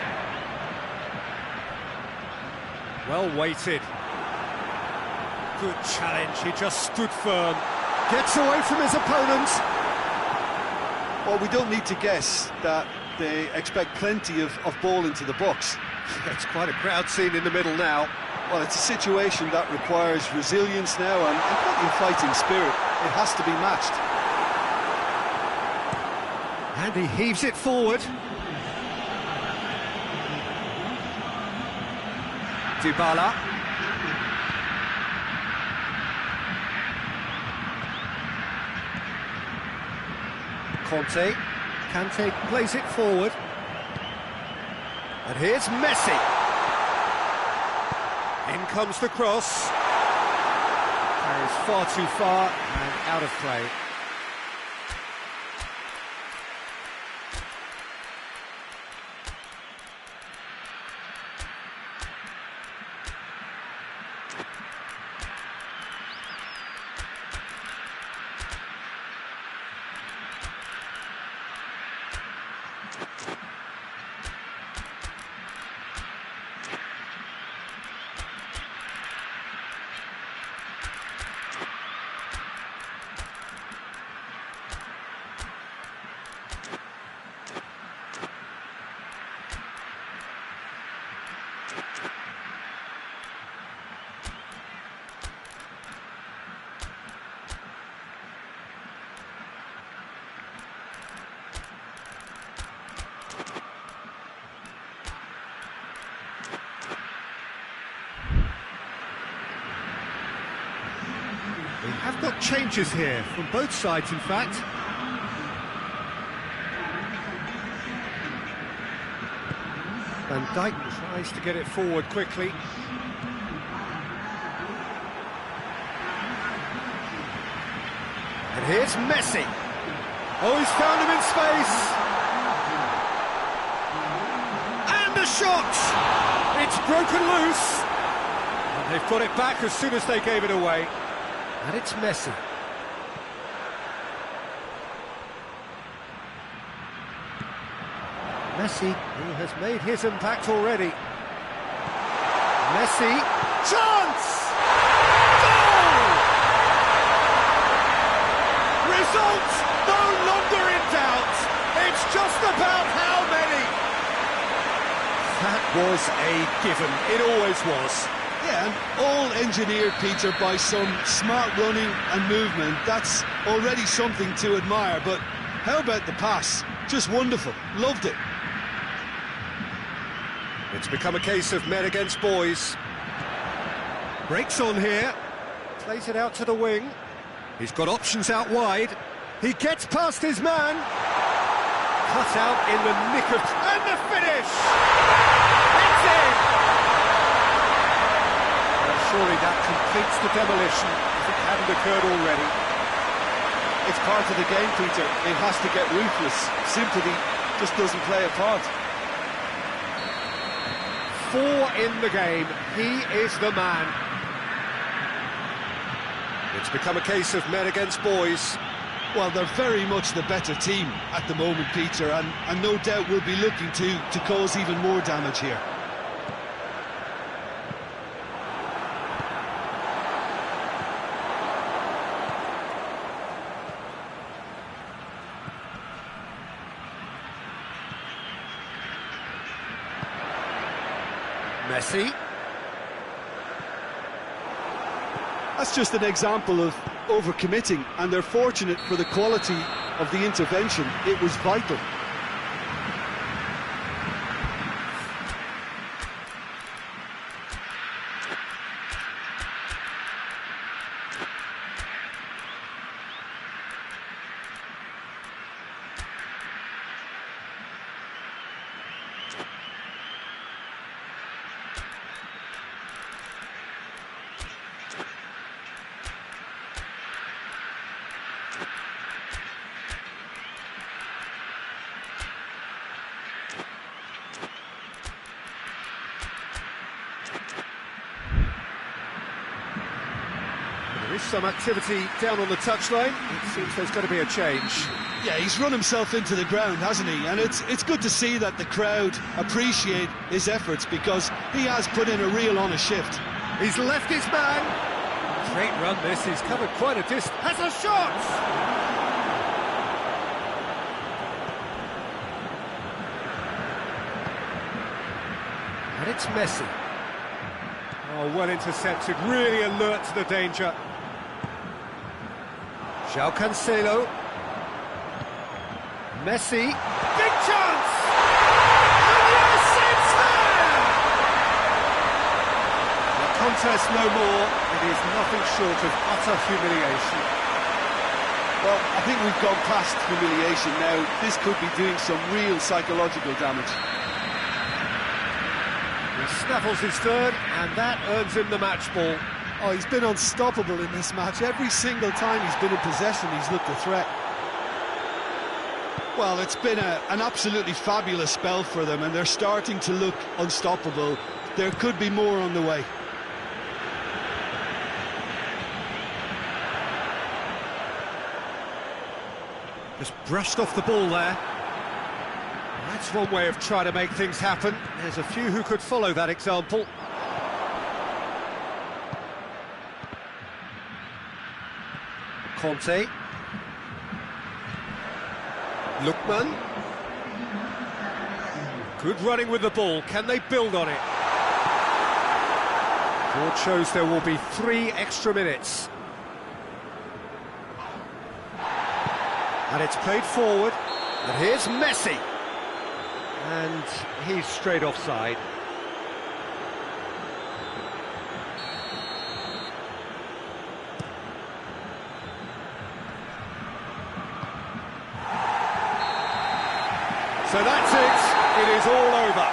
Well weighted. Good challenge, he just stood firm. Gets away from his opponent. Well, we don't need to guess that they expect plenty of ball into the box. It's quite a crowd scene in the middle now. Well, it's a situation that requires resilience now and plenty of fighting spirit. It has to be matched. And he heaves it forward. Dybala. Kante plays it forward. And here's Messi. In comes the cross. Carries far too far and out of play. We have got changes here, from both sides in fact. Van Dijk tries to get it forward quickly. And here's Messi. Oh, he's found him in space. And the shot! It's broken loose. And they've got it back as soon as they gave it away. And it's Messi. Messi, who has made his impact already. Messi, chance! Goal! Result no longer in doubt. It's just about how many. That was a given. It always was. Yeah, and all engineered, Peter, by some smart running and movement. That's already something to admire, but how about the pass? Just wonderful. Loved it. It's become a case of men against boys. Breaks on here. Plays it out to the wing. He's got options out wide. He gets past his man. Cut out in the nick of... And the finish! It's in! Well, surely that completes the demolition if it hadn't occurred already. It's part of the game, Peter. It has to get ruthless. Sympathy just doesn't play a part. 4 in the game. He is the man. It's become a case of men against boys. Well, they're very much the better team at the moment, Peter, and no doubt will be looking to cause even more damage here. Messi. That's just an example of overcommitting, and they're fortunate for the quality of the intervention. It was vital. There is some activity down on the touchline. It seems there's going to be a change. Yeah, he's run himself into the ground, hasn't he? And it's good to see that the crowd appreciate his efforts, because he has put in a real honest shift. He's left his man. Great run this, he's covered quite a distance. Has a shot! And it's Messi. Oh, well intercepted, really alert to the danger. João Cancelo. Messi. Big chance! And yes, it's there! The contest no more. It is nothing short of utter humiliation. Well, I think we've gone past humiliation now. This could be doing some real psychological damage. He snaffles his third, and that earns him the match ball. Oh, he's been unstoppable in this match. Every single time he's been in possession, he's looked a threat. Well, it's been an absolutely fabulous spell for them, and they're starting to look unstoppable. There could be more on the way. Just brushed off the ball there. That's one way of trying to make things happen. There's a few who could follow that example. Conte. Lookman. Good running with the ball. Can they build on it? Board shows there will be 3 extra minutes. And it's played forward. And here's Messi. And he's straight offside. So that's it. It is all over.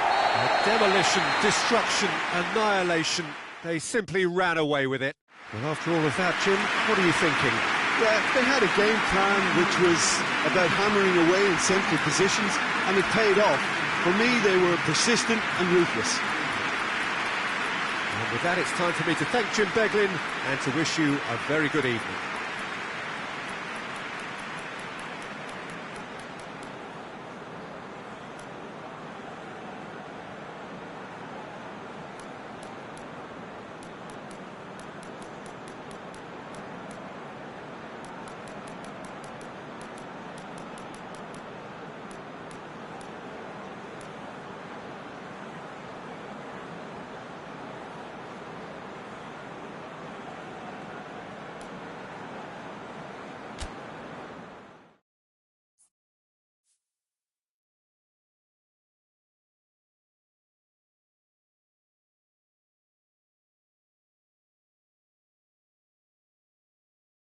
Demolition, destruction, annihilation. They simply ran away with it. Well, after all of that, Jim, what are you thinking? Yeah, they had a game plan which was about hammering away in central positions, and it paid off. For me, they were persistent and ruthless. And with that, it's time for me to thank Jim Beglin and to wish you a very good evening.